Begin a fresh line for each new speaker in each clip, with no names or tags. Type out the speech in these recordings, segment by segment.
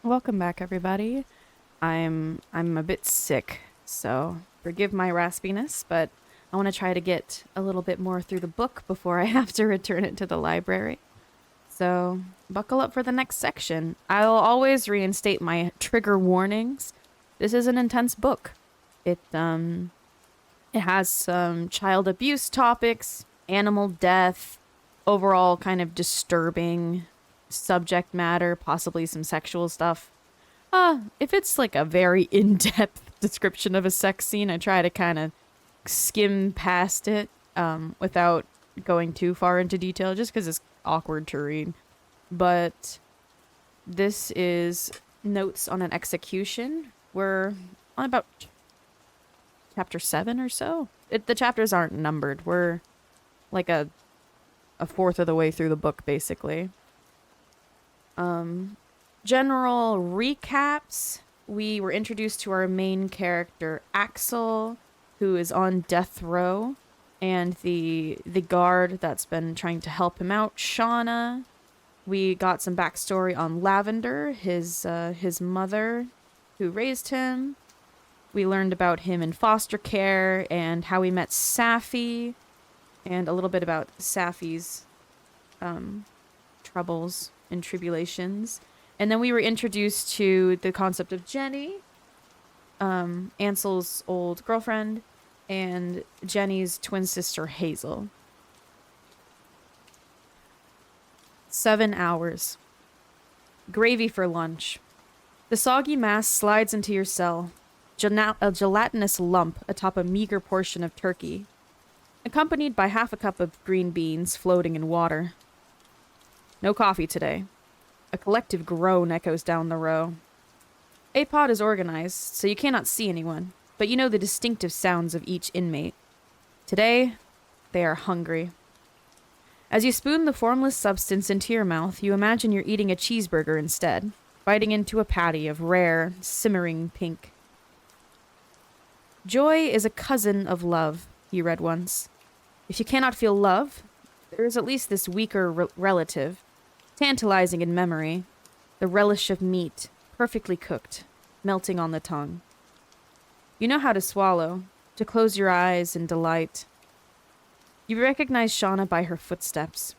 Welcome back, everybody. I'm a bit sick, so forgive my raspiness, but I want to try to get a little bit more through the book before I have to return it to the library. So buckle up for the next section. I'll always reinstate my trigger warnings. This is an intense book. It has some child abuse topics, animal death, overall kind of disturbing subject matter, possibly some sexual stuff. If it's like a very in-depth description of a sex scene, I try to kind of skim past it without going too far into detail just because it's awkward to read. But this is Notes on an Execution. We're on about chapter 7 or so. The chapters aren't numbered. We're like a fourth of the way through the book, basically. General recaps. We were introduced to our main character, Axel, who is on death row, and the guard that's been trying to help him out, Shauna. We got some backstory on Lavender, his mother, who raised him. We learned about him in foster care and how we met Safi, and a little bit about Safi's troubles and tribulations. And then we were introduced to the concept of Jenny, Ansel's old girlfriend, and Jenny's twin sister, Hazel. 7 hours. Gravy for lunch. The soggy mass slides into your cell, a gelatinous lump atop a meager portion of turkey, accompanied by half a cup of green beans floating in water. No coffee today. A collective groan echoes down the row. A-Pod is organized, so you cannot see anyone, but you know the distinctive sounds of each inmate. Today, they are hungry. As you spoon the formless substance into your mouth, you imagine you're eating a cheeseburger instead, biting into a patty of rare, simmering pink. Joy is a cousin of love, you read once. If you cannot feel love, there is at least this weaker relative, tantalizing in memory, the relish of meat, perfectly cooked, melting on the tongue. You know how to swallow, to close your eyes in delight. You recognize Shauna by her footsteps.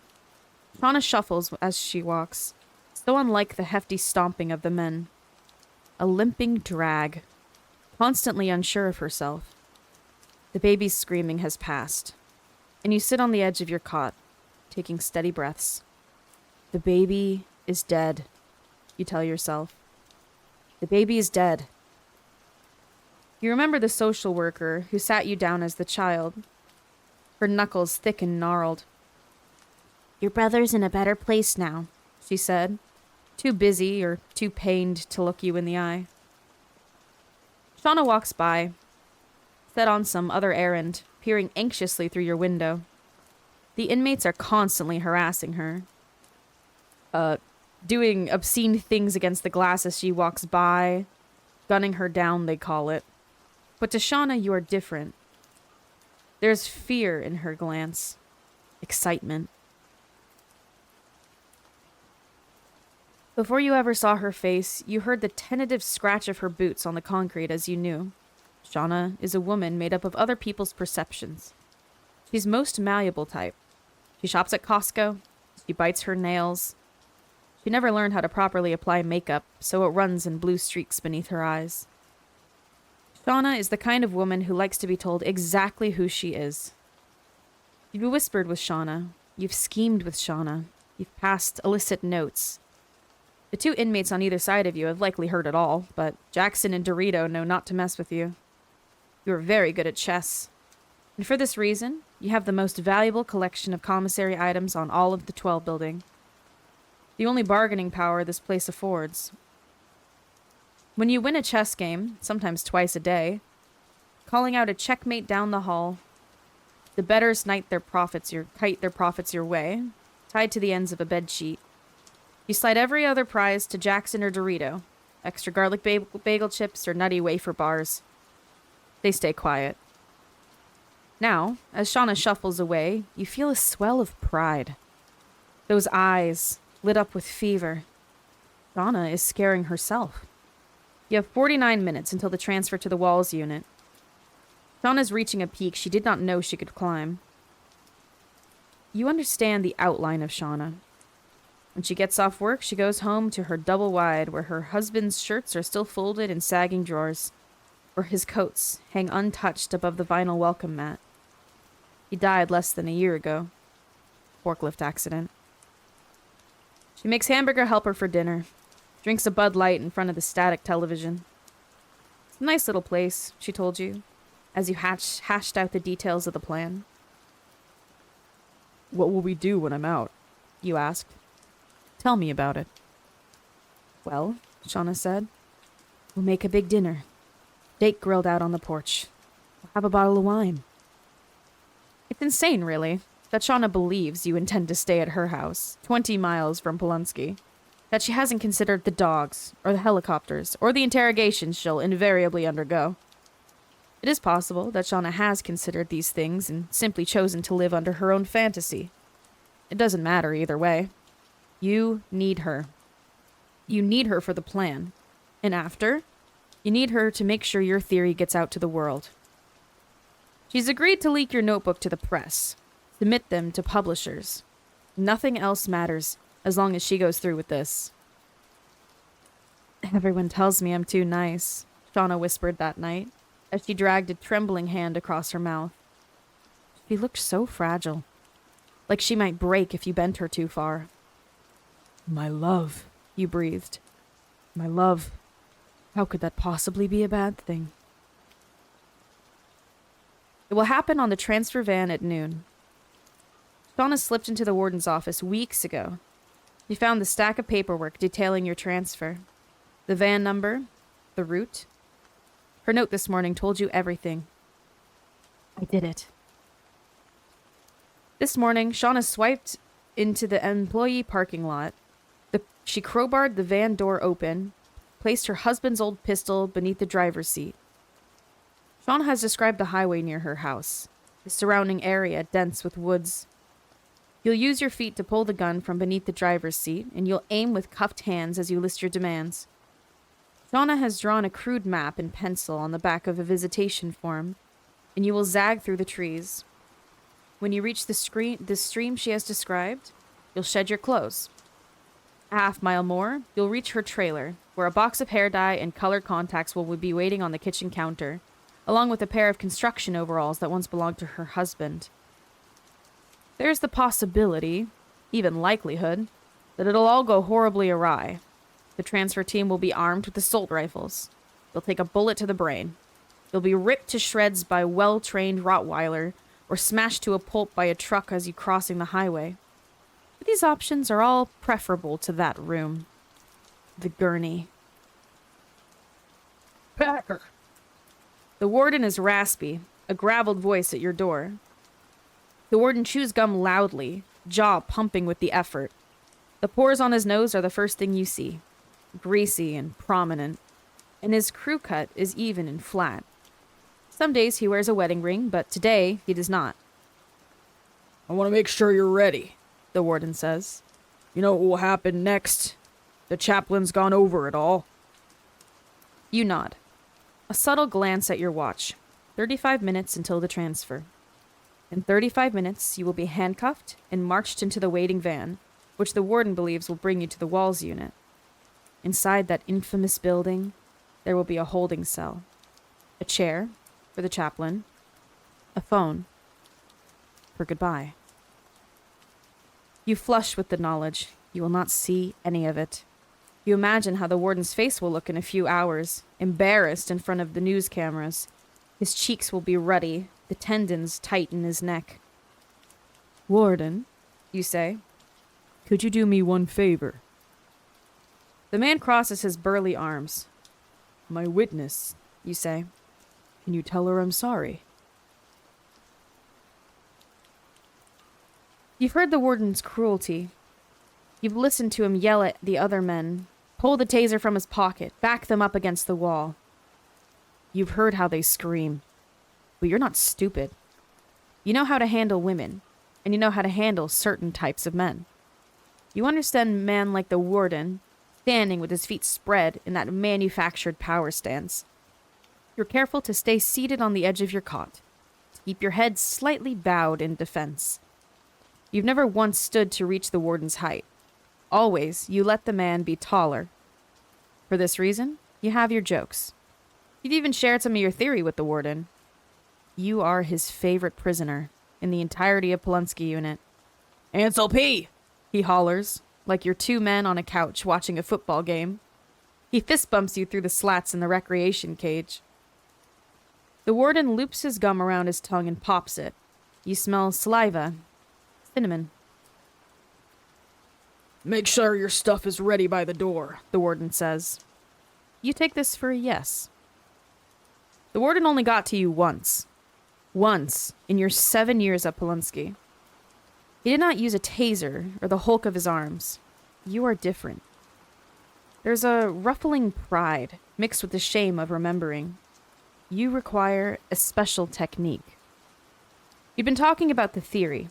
Shauna shuffles as she walks, so unlike the hefty stomping of the men. A limping drag, constantly unsure of herself. The baby's screaming has passed, and you sit on the edge of your cot, taking steady breaths. The baby is dead, you tell yourself. The baby is dead. You remember the social worker who sat you down as the child, her knuckles thick and gnarled. Your brother's in a better place now, she said, too busy or too pained to look you in the eye. Shauna walks by, set on some other errand, peering anxiously through your window. The inmates are constantly harassing her, doing obscene things against the glass as she walks by, gunning her down, they call it. But to Shauna, you are different. There's fear in her glance, excitement. Before you ever saw her face, you heard the tentative scratch of her boots on the concrete as you knew. Shauna is a woman made up of other people's perceptions. She's most malleable type. She shops at Costco. She bites her nails. She never learned how to properly apply makeup, so it runs in blue streaks beneath her eyes. Shauna is the kind of woman who likes to be told exactly who she is. You've whispered with Shauna. You've schemed with Shauna. You've passed illicit notes. The two inmates on either side of you have likely heard it all, but Jackson and Dorito know not to mess with you. You are very good at chess. And for this reason, you have the most valuable collection of commissary items on all of the 12 building. The only bargaining power this place affords. When you win a chess game, sometimes twice a day, calling out a checkmate down the hall, the bettors kite their profits your way, tied to the ends of a bedsheet. You slide every other prize to Jackson or Dorito, extra garlic bagel chips or nutty wafer bars. They stay quiet. Now, as Shauna shuffles away, you feel a swell of pride. Those eyes, lit up with fever. Shauna is scaring herself. You have 49 minutes until the transfer to the walls unit. Shauna's reaching a peak she did not know she could climb. You understand the outline of Shauna. When she gets off work, she goes home to her double wide, where her husband's shirts are still folded in sagging drawers, where his coats hang untouched above the vinyl welcome mat. He died less than a year ago. Forklift accident. She makes Hamburger Helper for dinner, drinks a Bud Light in front of the static television. It's a nice little place, she told you, as you hashed out the details of the plan.
What will we do when I'm out?
You asked.
Tell me about it.
Well, Shauna said, we'll make a big dinner. Steak grilled out on the porch. We'll have a bottle of wine. It's insane, really, that Shauna believes you intend to stay at her house, 20 miles from Polunsky. That she hasn't considered the dogs, or the helicopters, or the interrogations she'll invariably undergo. It is possible that Shauna has considered these things and simply chosen to live under her own fantasy. It doesn't matter either way. You need her. You need her for the plan. And after, you need her to make sure your theory gets out to the world. She's agreed to leak your notebook to the press, submit them to publishers. Nothing else matters as long as she goes through with this. Everyone tells me I'm too nice, Shauna whispered that night, as she dragged a trembling hand across her mouth. She looked so fragile, like she might break if you bent her too far.
My love,
you breathed.
my love. How could that possibly be a bad thing?
It will happen on the transfer van at noon. Shauna slipped into the warden's office weeks ago. She found the stack of paperwork detailing your transfer. The van number, the route. Her note this morning told you everything. I did it. This morning, Shauna swiped into the employee parking lot. She crowbarred the van door open, placed her husband's old pistol beneath the driver's seat. Shauna has described the highway near her house, the surrounding area dense with woods. You'll use your feet to pull the gun from beneath the driver's seat, and you'll aim with cuffed hands as you list your demands. Shauna has drawn a crude map in pencil on the back of a visitation form, and you will zag through the trees. When you reach the stream she has described, you'll shed your clothes. A half-mile more, you'll reach her trailer, where a box of hair dye and colored contacts will be waiting on the kitchen counter, along with a pair of construction overalls that once belonged to her husband. There's the possibility, even likelihood, that it'll all go horribly awry. The transfer team will be armed with assault rifles. They'll take a bullet to the brain. You'll be ripped to shreds by a well-trained Rottweiler, or smashed to a pulp by a truck as you crossing the highway. But these options are all preferable to that room. The gurney.
Packer!
The warden is raspy, a graveled voice at your door. The warden chews gum loudly, jaw pumping with the effort. The pores on his nose are the first thing you see, greasy and prominent, and his crew cut is even and flat. Some days he wears a wedding ring, but today he does not.
I want to make sure you're ready,
The warden says.
You know what will happen next? The chaplain's gone over it all.
You nod. A subtle glance at your watch. 35 minutes until the transfer. In 35 minutes, you will be handcuffed and marched into the waiting van, which the warden believes will bring you to the walls unit. Inside that infamous building, there will be a holding cell. A chair for the chaplain. A phone for goodbye. You flush with the knowledge. You will not see any of it. You imagine how the warden's face will look in a few hours, embarrassed in front of the news cameras. His cheeks will be ruddy, the tendons tight in his neck.
Warden,
You say.
could you do me one favor?
The man crosses his burly arms.
My witness,
You say.
can you tell her I'm sorry?
You've heard the warden's cruelty. You've listened to him yell at the other men, pull the taser from his pocket, back them up against the wall. You've heard how they scream. But you're not stupid. You know how to handle women, and you know how to handle certain types of men. You understand a man like the warden standing with his feet spread in that manufactured power stance. You're careful to stay seated on the edge of your cot, to keep your head slightly bowed in defense. You've never once stood to reach the warden's height. Always, you let the man be taller. For this reason, you have your jokes. You've even shared some of your theory with the warden. You are his favorite prisoner in the entirety of Polonsky Unit.
Ansel P!
He hollers, like you're two men on a couch watching a football game. He fist bumps you through the slats in the recreation cage. The warden loops his gum around his tongue and pops it. You smell saliva. Cinnamon.
Make sure your stuff is ready by the door,
The warden says. You take this for a yes. The warden only got to you once. Once in your 7 years at Polonsky. He did not use a taser or the hulk of his arms. You are different. There's a ruffling pride mixed with the shame of remembering. You require a special technique. You've been talking about the theory.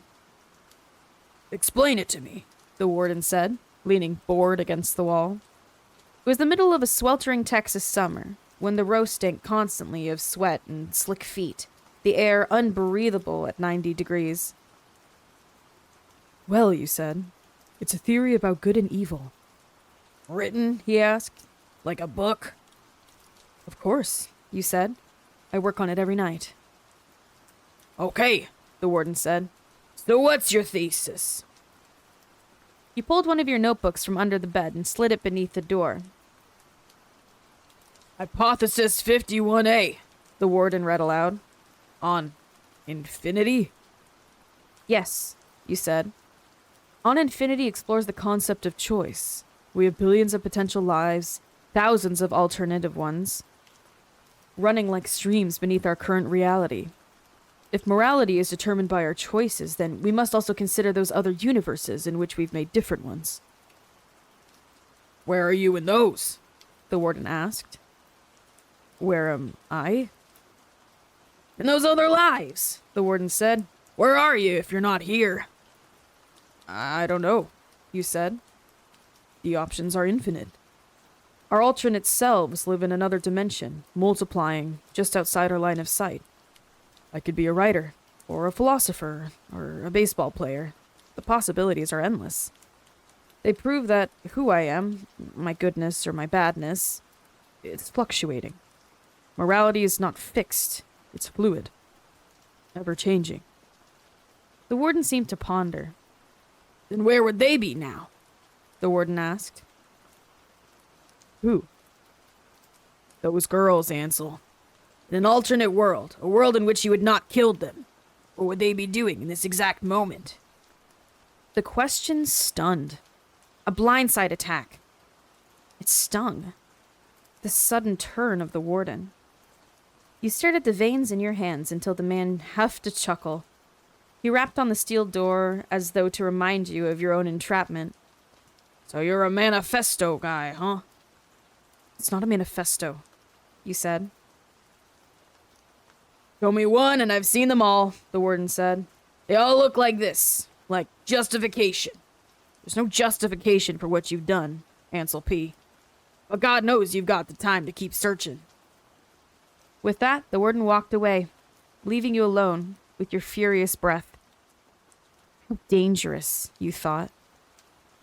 Explain it to me,
The warden said, leaning bored against the wall. It was the middle of a sweltering Texas summer, when the row stank constantly of sweat and slick feet, the air unbreathable at 90 degrees.
Well, you said, it's a theory about good and evil.
Written, he asked.
Like a book?
Of course, you said. I work on it every night.
Okay,
The warden said.
so what's your thesis?
You pulled one of your notebooks from under the bed and slid it beneath the door.
Hypothesis 51A,
The warden read aloud.
on infinity?
Yes, you said. On Infinity explores the concept of choice. We have billions of potential lives, thousands of alternative ones, running like streams beneath our current reality. If morality is determined by our choices, then we must also consider those other universes in which we've made different ones.
Where are you in those?
The warden asked. Where am I?
In those other lives,
The warden said.
where are you if you're not here?
I don't know, you said. The options are infinite. Our alternate selves live in another dimension, multiplying just outside our line of sight. I could be a writer, or a philosopher, or a baseball player. The possibilities are endless. They prove that who I am, my goodness or my badness, it's fluctuating. Morality is not fixed, it's fluid, ever-changing. The warden seemed to ponder.
Then where would they be now?
The warden asked. Who?
Those girls, Ansel. In an alternate world, a world in which you had not killed them. What would they be doing in this exact moment?
The question stunned. A blindside attack. It stung. The sudden turn of the warden. You stared at the veins in your hands until the man huffed a chuckle. He rapped on the steel door as though to remind you of your own entrapment.
So you're a manifesto guy, huh?
It's not a manifesto, you said.
Show me one and I've seen them all, the warden said. They all look like this, like justification. There's no justification for what you've done, Ansel P. But God knows you've got the time to keep searching.
With that, the warden walked away, leaving you alone with your furious breath. How dangerous, you thought.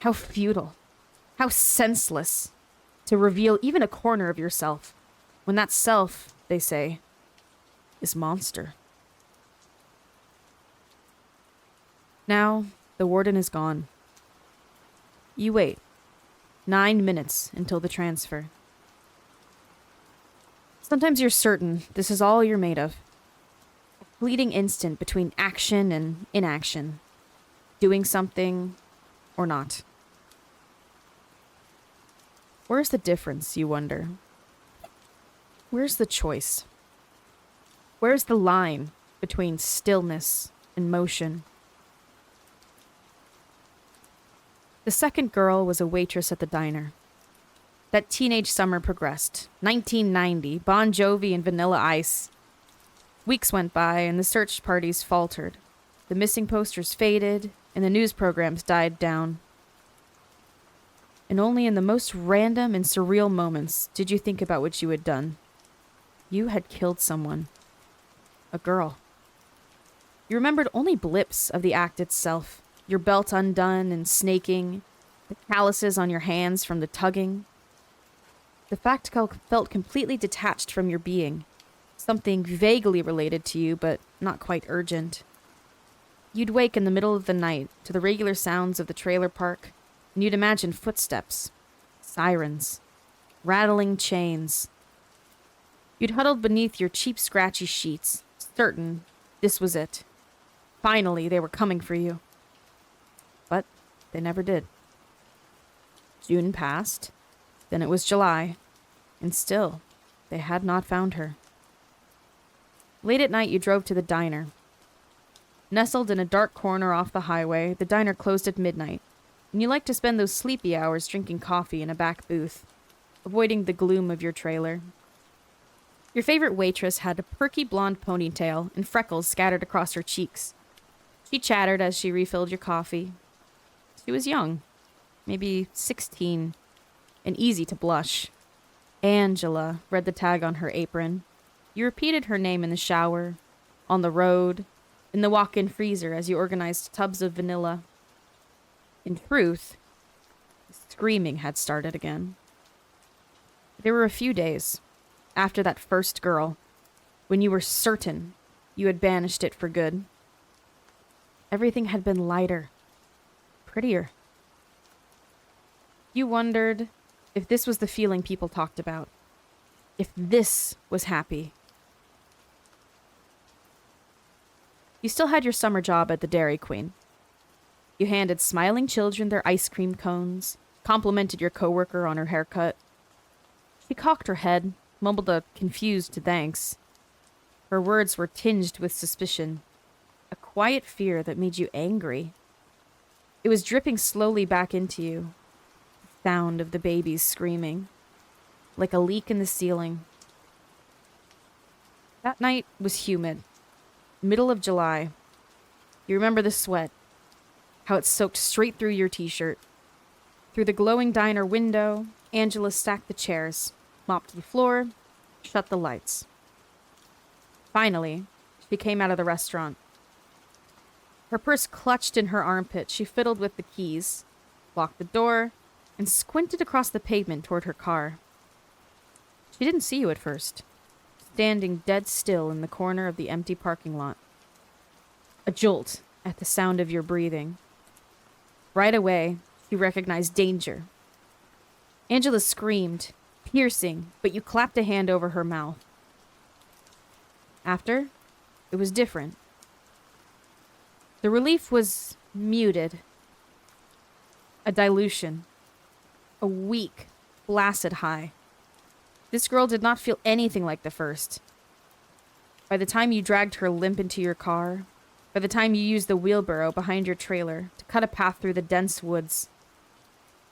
How futile. How senseless to reveal even a corner of yourself, when that self, they say, is monster. Now, the warden is gone. You wait. 9 minutes until the transfer. Sometimes you're certain this is all you're made of. A fleeting instant between action and inaction. Doing something or not. Where's the difference, you wonder? Where's the choice? Where's the line between stillness and motion? The second girl was a waitress at the diner. That teenage summer progressed. 1990, Bon Jovi and Vanilla Ice. Weeks went by and the search parties faltered. The missing posters faded and the news programs died down. And only in the most random and surreal moments did you think about what you had done. You had killed someone. A girl. You remembered only blips of the act itself. Your belt undone and snaking, the calluses on your hands from the tugging. The fact felt completely detached from your being. Something vaguely related to you, but not quite urgent. You'd wake in the middle of the night to the regular sounds of the trailer park, and you'd imagine footsteps, sirens, rattling chains. You'd huddled beneath your cheap, scratchy sheets, certain this was it. Finally, they were coming for you. But they never did. June passed, then it was July, and still, they had not found her. Late at night, you drove to the diner. Nestled in a dark corner off the highway, the diner closed at midnight, and you liked to spend those sleepy hours drinking coffee in a back booth, avoiding the gloom of your trailer. Your favorite waitress had a perky blonde ponytail and freckles scattered across her cheeks. She chattered as she refilled your coffee. She was young, maybe 16, and easy to blush. Angela read the tag on her apron. You repeated her name in the shower, on the road, in the walk-in freezer as you organized tubs of vanilla. In truth, screaming had started again. There were a few days, after that first girl, when you were certain you had banished it for good. Everything had been lighter, prettier. You wondered if this was the feeling people talked about, if this was happy. You still had your summer job at the Dairy Queen. You handed smiling children their ice cream cones, complimented your coworker on her haircut. She cocked her head, mumbled a confused thanks. Her words were tinged with suspicion, a quiet fear that made you angry. It was dripping slowly back into you, the sound of the babies screaming, like a leak in the ceiling. That night was humid. Middle of July. You remember the sweat, how it soaked straight through your t-shirt. Through the glowing diner window, Angela stacked the chairs, mopped the floor, shut the lights. Finally, she came out of the restaurant. Her purse clutched in her armpit, she fiddled with the keys, locked the door, and squinted across the pavement toward her car. She didn't see you at first, standing dead still in the corner of the empty parking lot. A jolt at the sound of your breathing. Right away, you recognized danger. Angela screamed, piercing, but you clapped a hand over her mouth. After, it was different. The relief was muted. A dilution. A weak, flaccid high. This girl did not feel anything like the first. By the time you dragged her limp into your car, by the time you used the wheelbarrow behind your trailer to cut a path through the dense woods,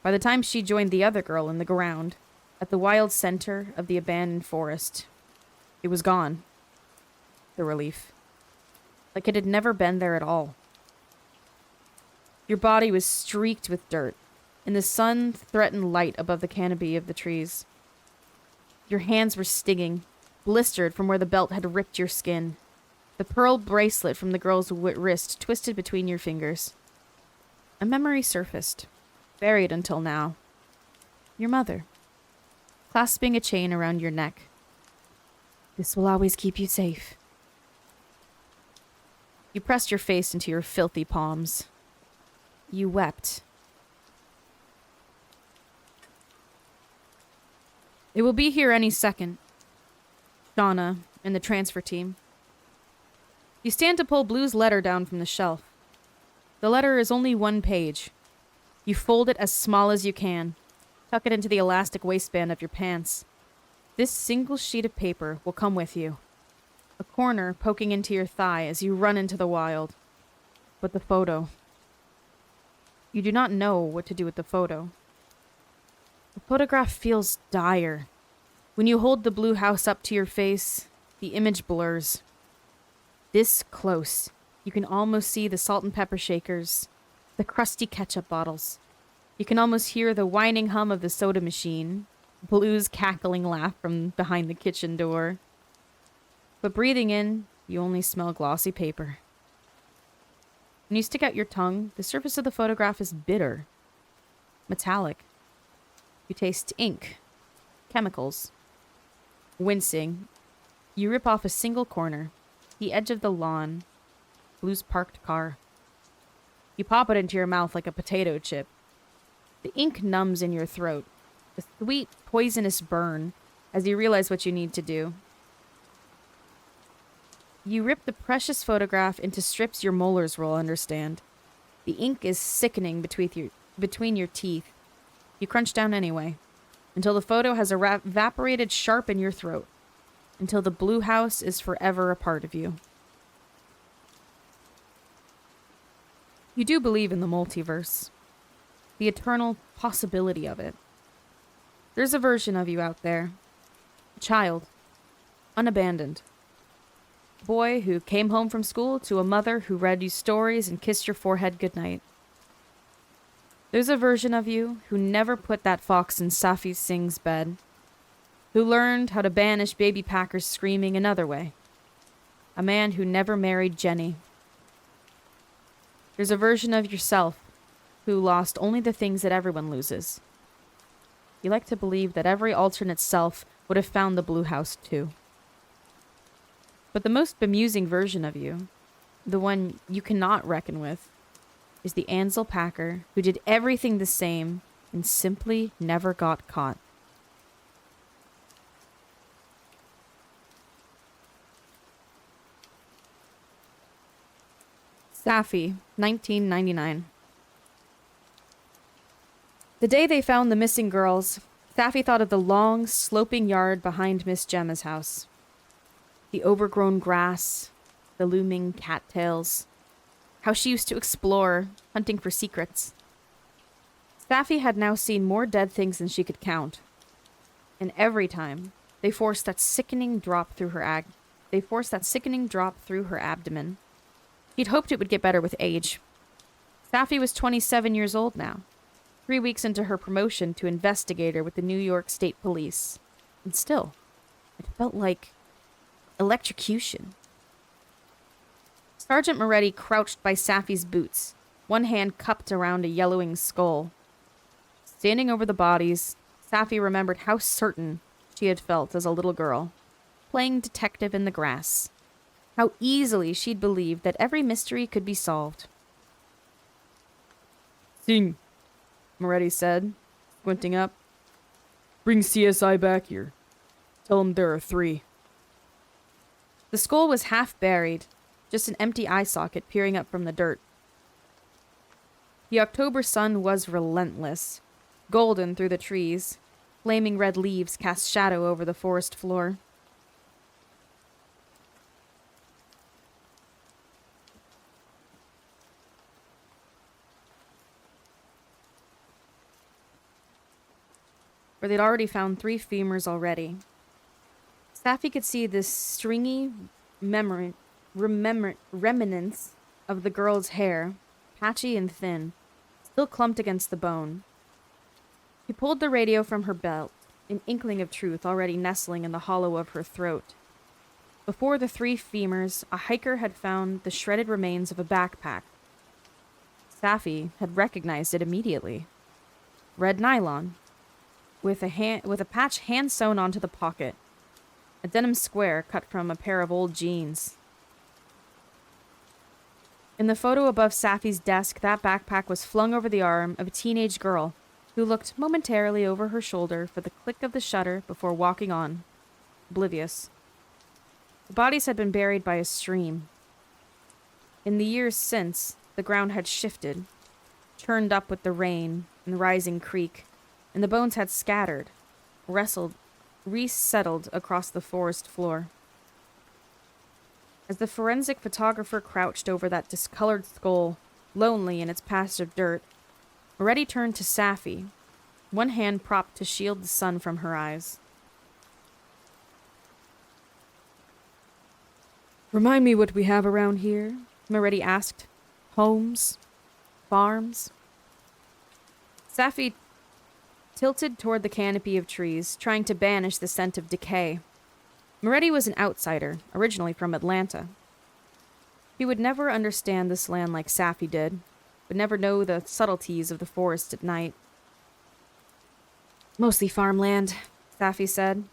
by the time she joined the other girl in the ground, at the wild center of the abandoned forest, it was gone. The relief. Like it had never been there at all. Your body was streaked with dirt, and the sun threatened light above the canopy of the trees. Your hands were stinging, blistered from where the belt had ripped your skin. The pearl bracelet from the girl's wrist twisted between your fingers. A memory surfaced, buried until now. Your mother, clasping a chain around your neck. This will always keep you safe. You pressed your face into your filthy palms. You wept. It will be here any second. Shauna and the transfer team. You stand to pull Blue's letter down from the shelf. The letter is only 1 page. You fold it as small as you can. Tuck it into the elastic waistband of your pants. This single sheet of paper will come with you. A corner poking into your thigh as you run into the wild. But the photo. You do not know what to do with the photo. The photograph feels dire. When you hold the blue house up to your face, the image blurs. This close, you can almost see the salt and pepper shakers, the crusty ketchup bottles, You can almost hear the whining hum of the soda machine, Blue's cackling laugh from behind the kitchen door. But breathing in, you only smell glossy paper. When you stick out your tongue, the surface of the photograph is bitter, metallic. You taste ink, chemicals. Wincing, you rip off a single corner, the edge of the lawn, Blue's parked car. You pop it into your mouth like a potato chip. The ink numbs in your throat, a sweet, poisonous burn as you realize what you need to do. You rip the precious photograph into strips your molars will understand. The ink is sickening between your teeth. You crunch down anyway, until the photo has evaporated sharp in your throat, until the Blue House is forever a part of you. You do believe in the multiverse, the eternal possibility of it. There's a version of you out there, a child, unabandoned. Boy who came home from school to a mother who read you stories and kissed your forehead goodnight. There's a version of you who never put that fox in Safi Singh's bed, who learned how to banish baby packers screaming another way. A man who never married Jenny. There's a version of yourself who lost only the things that everyone loses. You like to believe that every alternate self would have found the Blue House too. But the most bemusing version of you, the one you cannot reckon with, is the Ansel Packer who did everything the same and simply never got caught. Safi, 1999. The day they found the missing girls, Safi thought of the long, sloping yard behind Miss Gemma's house. The overgrown grass, the looming cattails, how she used to explore, hunting for secrets. Safi had now seen more dead things than she could count. And every time, they forced that sickening drop through her abdomen. He'd hoped it would get better with age. Safi was 27 years old now, 3 weeks into her promotion to investigator with the New York State Police. And still, it felt like electrocution. Sergeant Moretti crouched by Safi's boots, one hand cupped around a yellowing skull. Standing over the bodies, Safi remembered how certain she had felt as a little girl, playing detective in the grass. How easily she'd believed that every mystery could be solved.
Singh, Moretti said, squinting up. Bring CSI back here. Tell him there are 3.
The skull was half buried, just an empty eye socket peering up from the dirt. The October sun was relentless, golden through the trees. Flaming red leaves cast shadow over the forest floor. Where they'd already found 3 femurs already. Safi could see this stringy remnants of the girl's hair, patchy and thin, still clumped against the bone. He pulled the radio from her belt, an inkling of truth already nestling in the hollow of her throat. Before the 3 femurs, a hiker had found the shredded remains of a backpack. Safi had recognized it immediately. Red nylon, with a patch hand-sewn onto the pocket. A denim square cut from a pair of old jeans. In the photo above Safi's desk, that backpack was flung over the arm of a teenage girl who looked momentarily over her shoulder for the click of the shutter before walking on, oblivious. The bodies had been buried by a stream. In the years since, the ground had shifted, churned up with the rain and the rising creek, and the bones had scattered, resettled across the forest floor. As the forensic photographer crouched over that discolored skull, lonely in its patch of dirt, Moretti turned to Safi, one hand propped to shield the sun from her eyes.
Remind me what we have around here, Moretti asked. Homes? Farms?
Safi tilted toward the canopy of trees, trying to banish the scent of decay. Moretti was an outsider, originally from Atlanta. He would never understand this land like Safi did, would never know the subtleties of the forest at night. Mostly farmland, Safi said.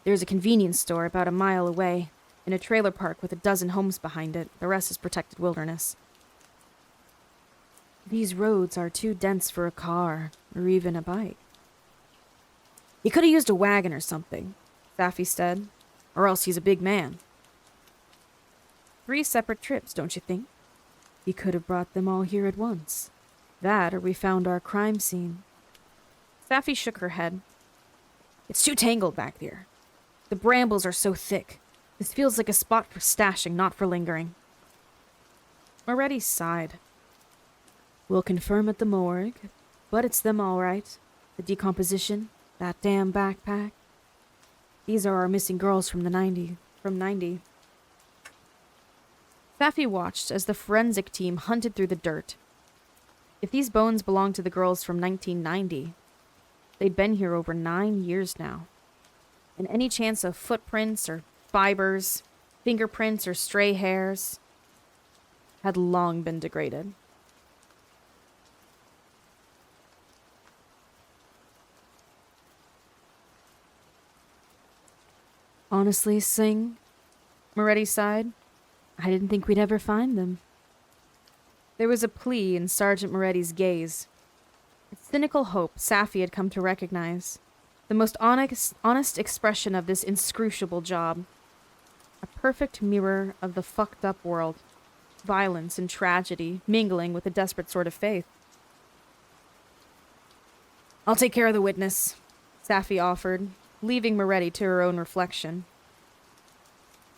There's a convenience store about a mile away, in a trailer park with a dozen homes behind it. The rest is protected wilderness. These roads are too dense for a car, or even a bike. He could have used a wagon or something, Safi said, or else he's a big man. 3 separate trips, don't you think? He could have brought them all here at once. That, or we found our crime scene. Safi shook her head. It's too tangled back there. The brambles are so thick. This feels like a spot for stashing, not for lingering. Moretti sighed. We'll confirm at the morgue, but it's them all right. The decomposition, that damn backpack. These are our missing girls from 90. Safi watched as the forensic team hunted through the dirt. If these bones belonged to the girls from 1990, they'd been here over 9 years now. And any chance of footprints or fibers, fingerprints or stray hairs had long been degraded. Honestly, Singh, Moretti sighed, I didn't think we'd ever find them. There was a plea in Sergeant Moretti's gaze. A cynical hope Safi had come to recognize. The most honest expression of this inscrutable job. A perfect mirror of the fucked up world. Violence and tragedy mingling with a desperate sort of faith. I'll take care of the witness, Safi offered, leaving Moretti to her own reflection.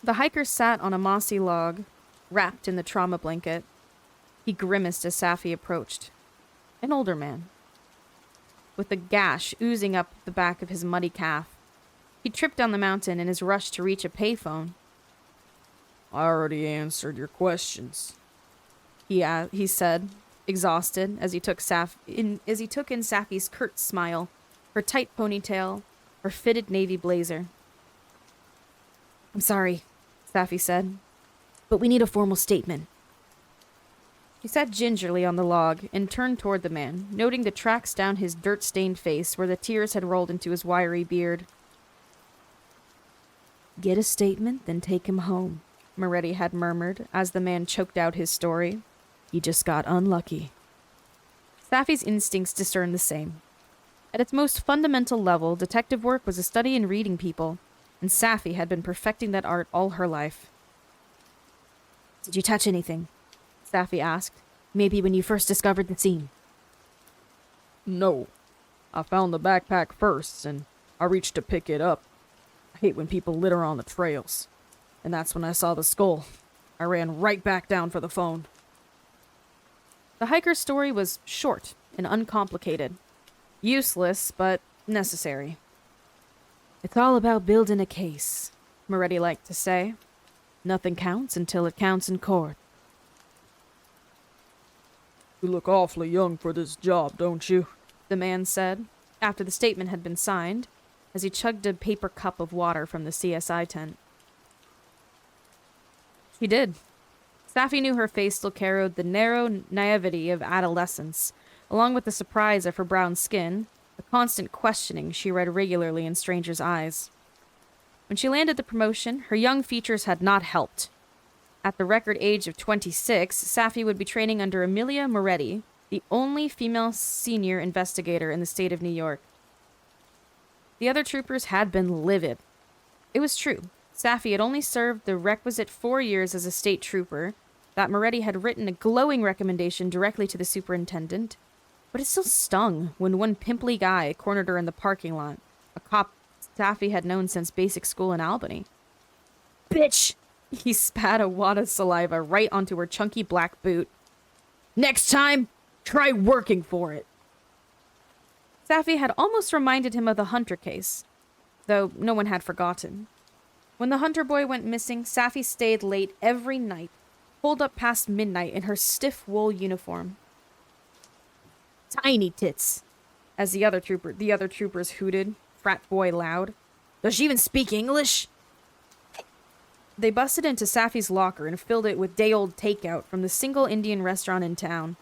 The hiker sat on a mossy log, wrapped in the trauma blanket. He grimaced as Safi approached. An older man, with a gash oozing up the back of his muddy calf. He tripped down the mountain in his rush to reach a payphone.
I already answered your questions,
He said, exhausted, as he took in Safi's curt smile, her tight ponytail, her fitted navy blazer. I'm sorry, Safi said, but we need a formal statement. He sat gingerly on the log and turned toward the man, noting the tracks down his dirt-stained face where the tears had rolled into his wiry beard. Get a statement, then take him home, Moretti had murmured as the man choked out his story. He just got unlucky. Safi's instincts discerned the same. At its most fundamental level, detective work was a study in reading people, and Safi had been perfecting that art all her life. Did you touch anything? Safi asked. Maybe when you first discovered the scene.
No. I found the backpack first, and I reached to pick it up. I hate when people litter on the trails. And that's when I saw the skull. I ran right back down for the phone.
The hiker's story was short and uncomplicated. Useless, but necessary. It's all about building a case, Moretti liked to say. Nothing counts until it counts in court.
You look awfully young for this job, don't you?
The man said, after the statement had been signed, as he chugged a paper cup of water from the CSI tent. She did. Safi knew her face still carried the narrow naivety of adolescence, along with the surprise of her brown skin, the constant questioning she read regularly in strangers' eyes. When she landed the promotion, her young features had not helped. At the record age of 26, Safi would be training under Amelia Moretti, the only female senior investigator in the state of New York. The other troopers had been livid. It was true. Safi had only served the requisite 4 years as a state trooper, that Moretti had written a glowing recommendation directly to the superintendent, but it still stung when one pimply guy cornered her in the parking lot, a cop Safi had known since basic school in Albany. Bitch! He spat a wad of saliva right onto her chunky black boot. Next time, try working for it. Safi had almost reminded him of the Hunter case, though no one had forgotten. When the Hunter boy went missing, Safi stayed late every night, holed up past midnight in her stiff wool uniform.
Tiny tits.
As the other troopers hooted, frat boy loud.
Does she even speak English?
They busted into Safi's locker and filled it with day-old takeout from the single Indian restaurant in town.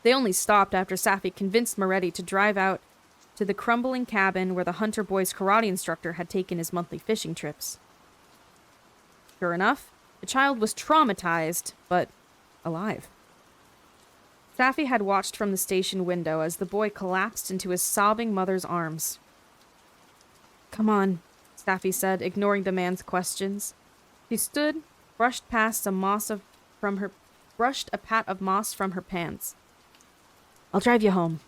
They only stopped after Safi convinced Moretti to drive out to the crumbling cabin where the Hunter boy's karate instructor had taken his monthly fishing trips. Sure enough, the child was traumatized, but alive. Safi had watched from the station window as the boy collapsed into his sobbing mother's arms. "Come on," Safi said, ignoring the man's questions. She stood, brushed a pat of moss from her pants. "I'll drive you home."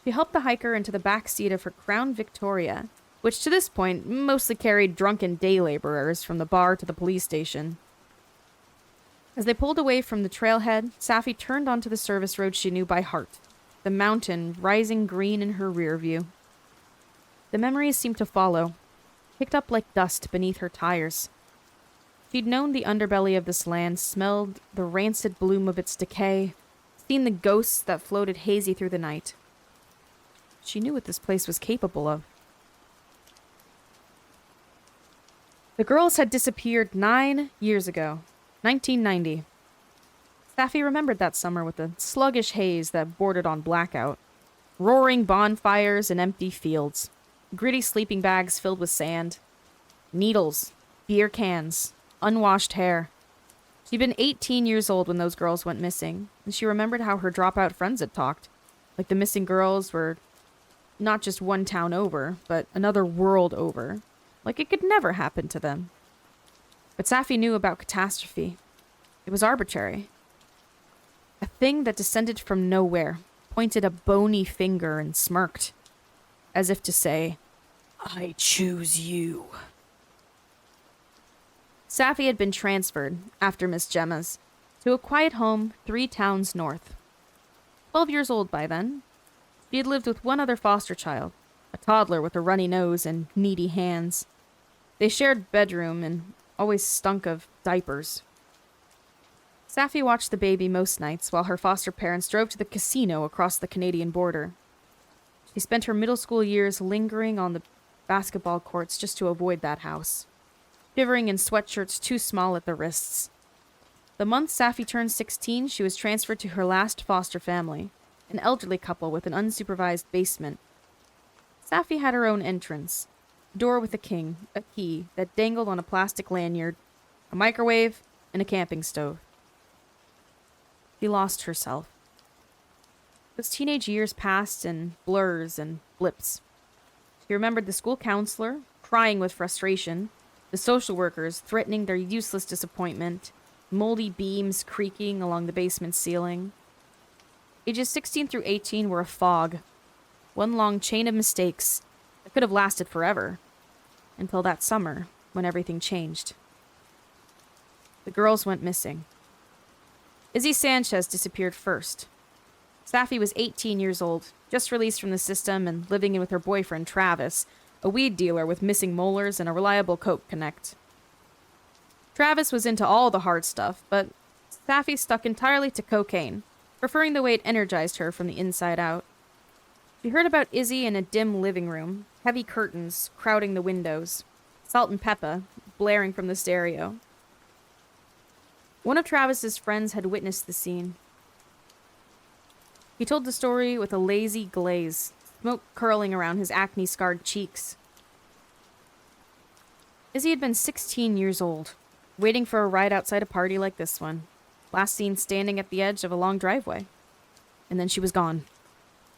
She helped the hiker into the back seat of her Crown Victoria, which to this point mostly carried drunken day laborers from the bar to the police station. As they pulled away from the trailhead, Safi turned onto the service road she knew by heart, the mountain rising green in her rear view. The memories seemed to follow, picked up like dust beneath her tires. She'd known the underbelly of this land, smelled the rancid bloom of its decay, seen the ghosts that floated hazy through the night. She knew what this place was capable of. The girls had disappeared 9 years ago, 1990. Safi remembered that summer with the sluggish haze that bordered on blackout, roaring bonfires and empty fields, gritty sleeping bags filled with sand, needles, beer cans, unwashed hair. She'd been 18 years old when those girls went missing, and she remembered how her dropout friends had talked, like the missing girls were not just one town over, but another world over, like it could never happen to them. But Safi knew about catastrophe. It was arbitrary. A thing that descended from nowhere, pointed a bony finger and smirked, as if to say, "I choose you." Safi had been transferred, after Miss Gemma's, to a quiet home 3 towns north. 12 years old by then, she had lived with one other foster child, a toddler with a runny nose and needy hands. They shared bedroom and always stunk of diapers. Safi watched the baby most nights while her foster parents drove to the casino across the Canadian border. She spent her middle school years lingering on the basketball courts just to avoid that house, shivering in sweatshirts too small at the wrists. The month Safi turned 16, she was transferred to her last foster family, an elderly couple with an unsupervised basement. Safi had her own entrance, a door with a key that dangled on a plastic lanyard, a microwave, and a camping stove. She lost herself. Those teenage years passed in blurs and blips. She remembered the school counselor, crying with frustration, the social workers threatening their useless disappointment, moldy beams creaking along the basement ceiling. Ages 16 through 18 were a fog, one long chain of mistakes that could have lasted forever, until that summer when everything changed. The girls went missing. Izzy Sanchez disappeared first. Safi was 18 years old, just released from the system and living in with her boyfriend Travis, a weed dealer with missing molars and a reliable coke connect. Travis was into all the hard stuff, but Safi stuck entirely to cocaine, preferring the way it energized her from the inside out. She heard about Izzy in a dim living room, heavy curtains crowding the windows, Salt and Peppa blaring from the stereo. One of Travis's friends had witnessed the scene. He told the story with a lazy glaze, smoke curling around his acne-scarred cheeks. Izzy had been 16 years old, waiting for a ride outside a party like this one, last seen standing at the edge of a long driveway. And then she was gone.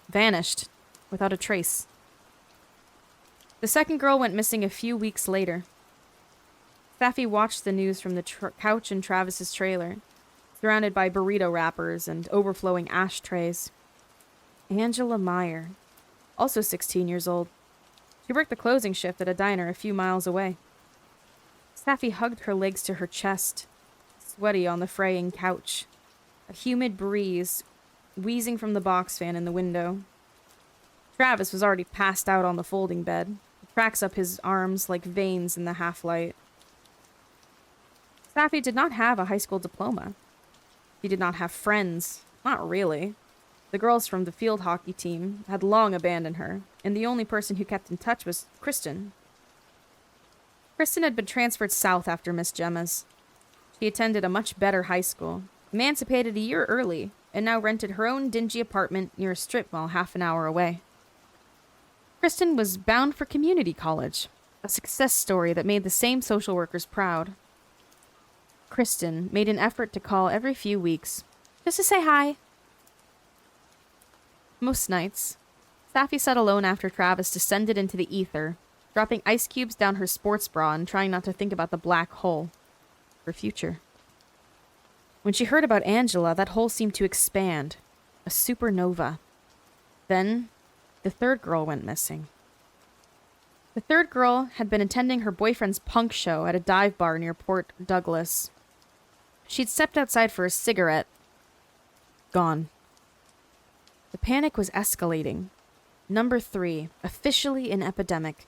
Vanished, without a trace. The second girl went missing a few weeks later. Safi watched the news from the couch in Travis's trailer, surrounded by burrito wrappers and overflowing ashtrays. Angela Meyer, also 16 years old. She worked the closing shift at a diner a few miles away. Safi hugged her legs to her chest, sweaty on the fraying couch, a humid breeze wheezing from the box fan in the window. Travis was already passed out on the folding bed, cracks up his arms like veins in the half-light. Safi did not have a high school diploma. She did not have friends. Not really. The girls from the field hockey team had long abandoned her, and the only person who kept in touch was Kristen. Kristen had been transferred south after Miss Gemma's. She attended a much better high school, emancipated a year early, and now rented her own dingy apartment near a strip mall half an hour away. Kristen was bound for community college, a success story that made the same social workers proud. Kristen made an effort to call every few weeks, just to say hi. Most nights, Safi sat alone after Travis descended into the ether, dropping ice cubes down her sports bra and trying not to think about the black hole, her future. When she heard about Angela, that hole seemed to expand, a supernova. Then, the third girl went missing. The third girl had been attending her boyfriend's punk show at a dive bar near Port Douglas. She'd stepped outside for a cigarette. Gone. The panic was escalating. Number 3, officially an epidemic.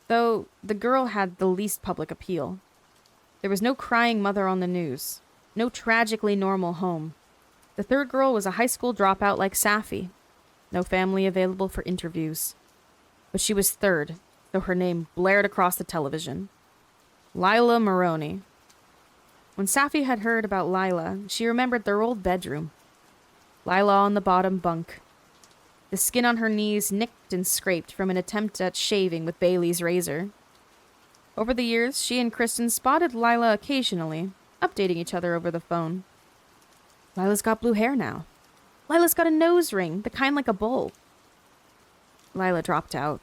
Though the girl had the least public appeal. There was no crying mother on the news. No tragically normal home. The third girl was a high school dropout like Safi. No family available for interviews. But she was third, so her name blared across the television. Lila Maroney. When Safi had heard about Lila, she remembered their old bedroom. Lila on the bottom bunk. The skin on her knees nicked and scraped from an attempt at shaving with Bailey's razor. Over the years, she and Kristen spotted Lila occasionally, updating each other over the phone. Lila's got blue hair now. Lila's got a nose ring, the kind like a bull. Lila dropped out.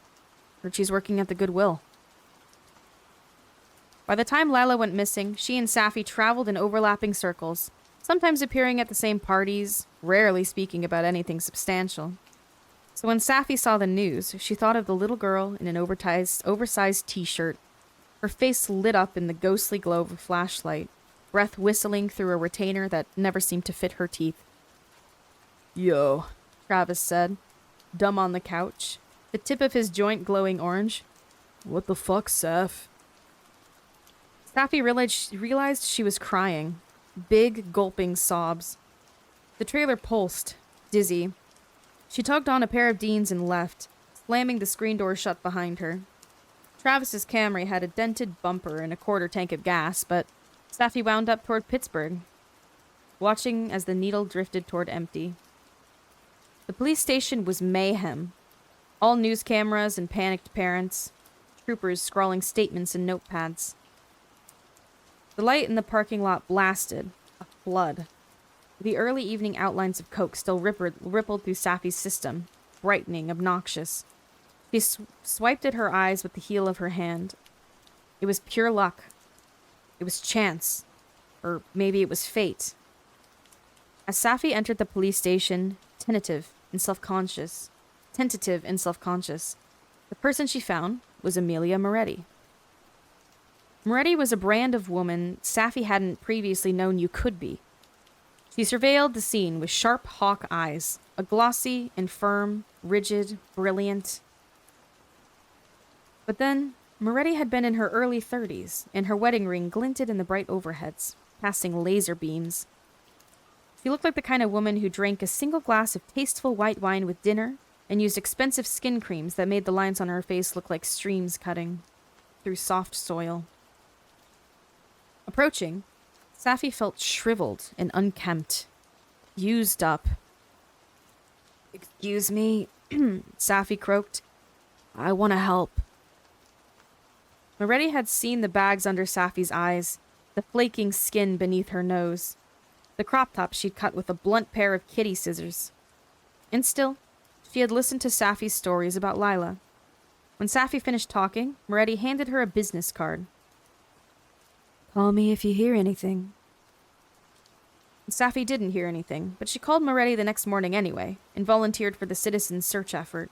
Heard she's working at the Goodwill. By the time Lila went missing, she and Safi traveled in overlapping circles, sometimes appearing at the same parties, rarely speaking about anything substantial. So when Safi saw the news, she thought of the little girl in an oversized t-shirt, her face lit up in the ghostly glow of a flashlight, breath whistling through a retainer that never seemed to fit her teeth.
Yo,
Travis said, dumb on the couch, the tip of his joint glowing orange.
what the fuck, Saf?
Safi realized she was crying. Big, gulping sobs. The trailer pulsed, dizzy. She tugged on a pair of Deans and left, slamming the screen door shut behind her. Travis's Camry had a dented bumper and a quarter tank of gas, but Safi wound up toward Pittsburgh, watching as the needle drifted toward empty. The police station was mayhem. All news cameras and panicked parents, troopers scrawling statements in notepads. The light in the parking lot blasted, a flood. The early evening outlines of coke still rippled through Safi's system, brightening, obnoxious. She swiped at her eyes with the heel of her hand. It was pure luck. It was chance. Or maybe it was fate. As Safi entered the police station, tentative and self-conscious, the person she found was Amelia Moretti. Moretti was a brand of woman Safi hadn't previously known you could be. She surveilled the scene with sharp hawk eyes, a glossy and firm, rigid, brilliant. But then, Moretti had been in her early 30s, and her wedding ring glinted in the bright overheads, casting laser beams. She looked like the kind of woman who drank a single glass of tasteful white wine with dinner and used expensive skin creams that made the lines on her face look like streams cutting through soft soil. Approaching, Safi felt shriveled and unkempt, used up.
Excuse me,
Safi croaked.
I want to help.
Moretti had seen the bags under Safi's eyes, the flaking skin beneath her nose, the crop top she'd cut with a blunt pair of kitty scissors. And still, she had listened to Safi's stories about Lila. When Safi finished talking, Moretti handed her a business card.
Call me if you hear anything.
Safi didn't hear anything, but she called Moretti the next morning anyway, and volunteered for the citizens' search effort.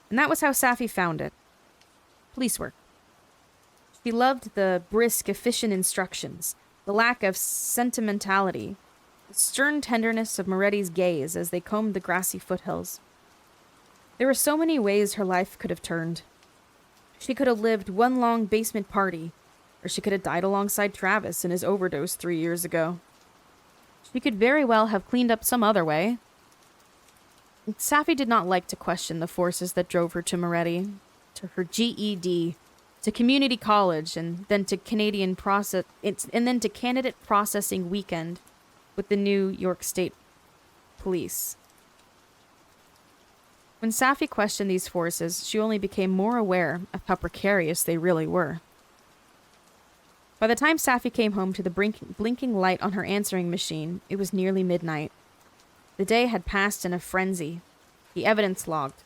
And that was how Safi found it. Police work. She loved the brisk, efficient instructions, the lack of sentimentality, the stern tenderness of Moretti's gaze as they combed the grassy foothills. There were so many ways her life could have turned. She could have lived one long basement party, or she could have died alongside Travis in his overdose 3 years ago. She could very well have cleaned up some other way. Safi did not like to question the forces that drove her to Moretti, to her GED, to community college, and then to candidate processing weekend with the New York State Police. When Safi questioned these forces, she only became more aware of how precarious they really were. By the time Safi came home to the blinking light on her answering machine, it was nearly midnight. The day had passed in a frenzy, the evidence logged,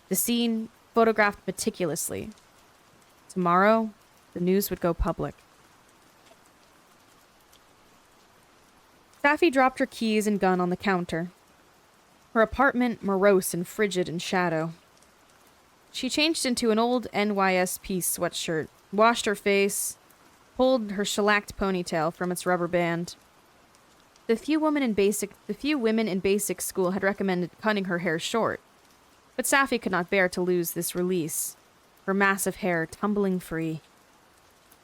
the scene photographed meticulously. Tomorrow, the news would go public. Safi dropped her keys and gun on the counter, her apartment morose and frigid in shadow. She changed into an old NYSP sweatshirt, washed her face, pulled her shellacked ponytail from its rubber band. The few women in basic school had recommended cutting her hair short, but Safi could not bear to lose this release, her massive hair tumbling free.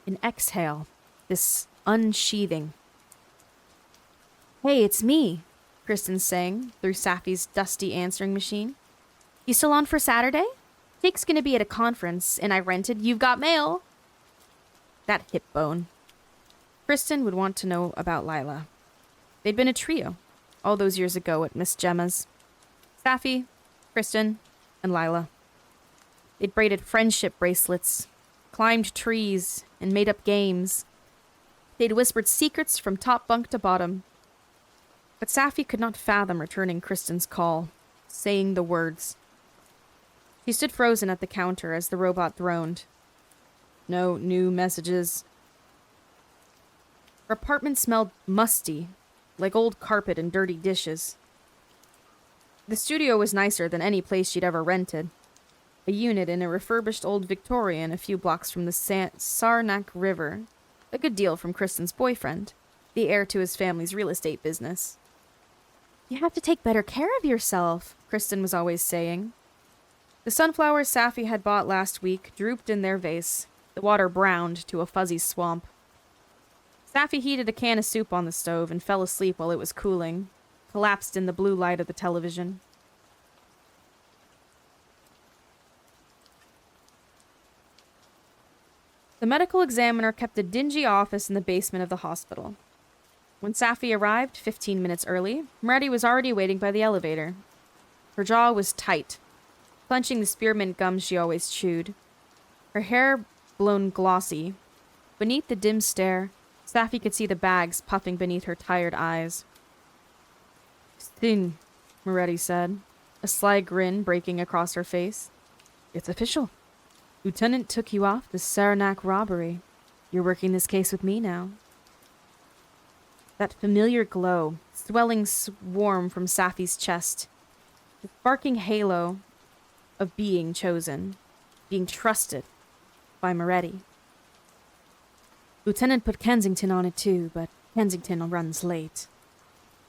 An exhale, this unsheathing. "Hey, it's me," Kristen sang through Safi's dusty answering machine. "You still on for Saturday? Jake's gonna be at a conference, and I rented You've Got Mail." That hip bone. Kristen would want to know about Lila. They'd been a trio all those years ago at Miss Gemma's. Safi, Kristen, and Lila. They'd braided friendship bracelets, climbed trees, and made up games. They'd whispered secrets from top bunk to bottom. But Safi could not fathom returning Kristen's call, saying the words. She stood frozen at the counter as the robot droned. No new messages. Her apartment smelled musty, like old carpet and dirty dishes. The studio was nicer than any place she'd ever rented. A unit in a refurbished old Victorian a few blocks from the Saranac River. A good deal from Kristen's boyfriend, the heir to his family's real estate business. "You have to take better care of yourself," Kristen was always saying. The sunflowers Safi had bought last week drooped in their vase, the water browned to a fuzzy swamp. Safi heated a can of soup on the stove and fell asleep while it was cooling, collapsed in the blue light of the television. The medical examiner kept a dingy office in the basement of the hospital. When Safi arrived, 15 minutes early, Moretti was already waiting by the elevator. Her jaw was tight, clenching the spearmint gum she always chewed. Her hair blown glossy. Beneath the dim stare, Safi could see the bags puffing beneath her tired eyes. "Christine," Moretti said, a sly grin breaking across her face. "It's official. Lieutenant took you off the Saranac robbery. You're working this case with me now." That familiar glow, swelling swarm from Safi's chest. The sparking halo of being chosen, being trusted by Moretti. "Lieutenant put Kensington on it too, but Kensington runs late."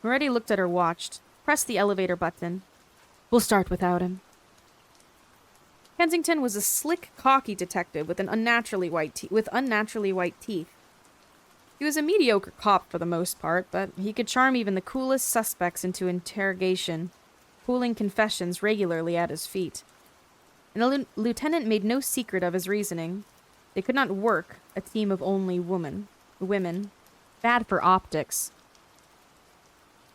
Moretti looked at her watch, pressed the elevator button. "We'll start without him." Kensington was a slick, cocky detective with unnaturally white teeth. He was a mediocre cop for the most part, but he could charm even the coolest suspects into interrogation, pooling confessions regularly at his feet. And the lieutenant made no secret of his reasoning. They could not work a team of only women. Bad for optics.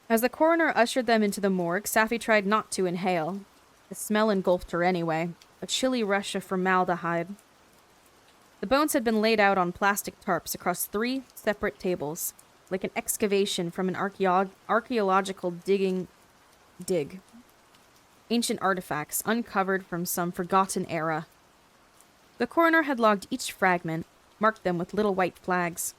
As the coroner ushered them into the morgue, Safi tried not to inhale. The smell engulfed her anyway, a chilly rush of formaldehyde. The bones had been laid out on plastic tarps across 3 separate tables, like an excavation from an archaeological dig. Ancient artifacts uncovered from some forgotten era. The coroner had logged each fragment, marked them with little white flags.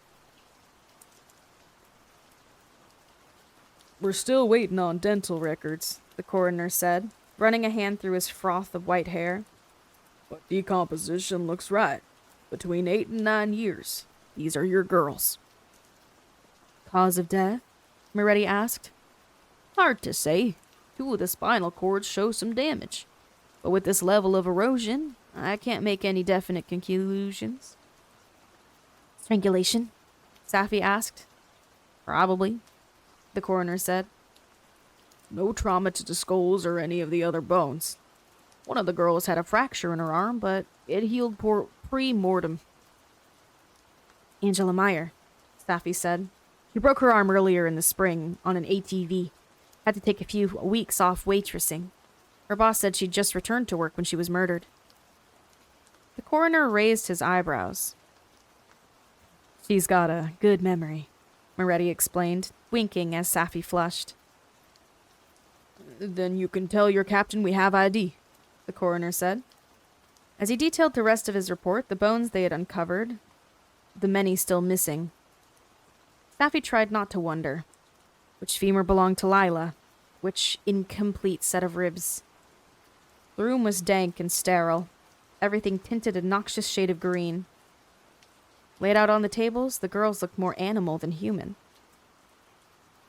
"We're still waiting on dental records," the coroner said, running a hand through his froth of white hair. "But decomposition looks right. Between 8 and 9 years. These are your girls." "Cause of death?" Moretti asked. "Hard to say. 2 of the spinal cords show some damage. But with this level of erosion, I can't make any definite conclusions." "Strangulation?" Safi asked. "Probably," the coroner said.
No trauma to the skulls or any of the other bones. One of the girls had a fracture in her arm, but it healed pre-mortem.
Angela Meyer, Safi said. She broke her arm earlier in the spring on an ATV. Had to take a few weeks off waitressing. Her boss said she'd just returned to work when she was murdered. The coroner raised his eyebrows. She's got a good memory, Moretti explained, winking as Safi flushed.
Then you can tell your captain we have ID, the coroner said.
As he detailed the rest of his report, the bones they had uncovered, the many still missing, Safi tried not to wonder. Which femur belonged to Lila? Which incomplete set of ribs? The room was dank and sterile, everything tinted a noxious shade of green. Laid out on the tables, the girls looked more animal than human.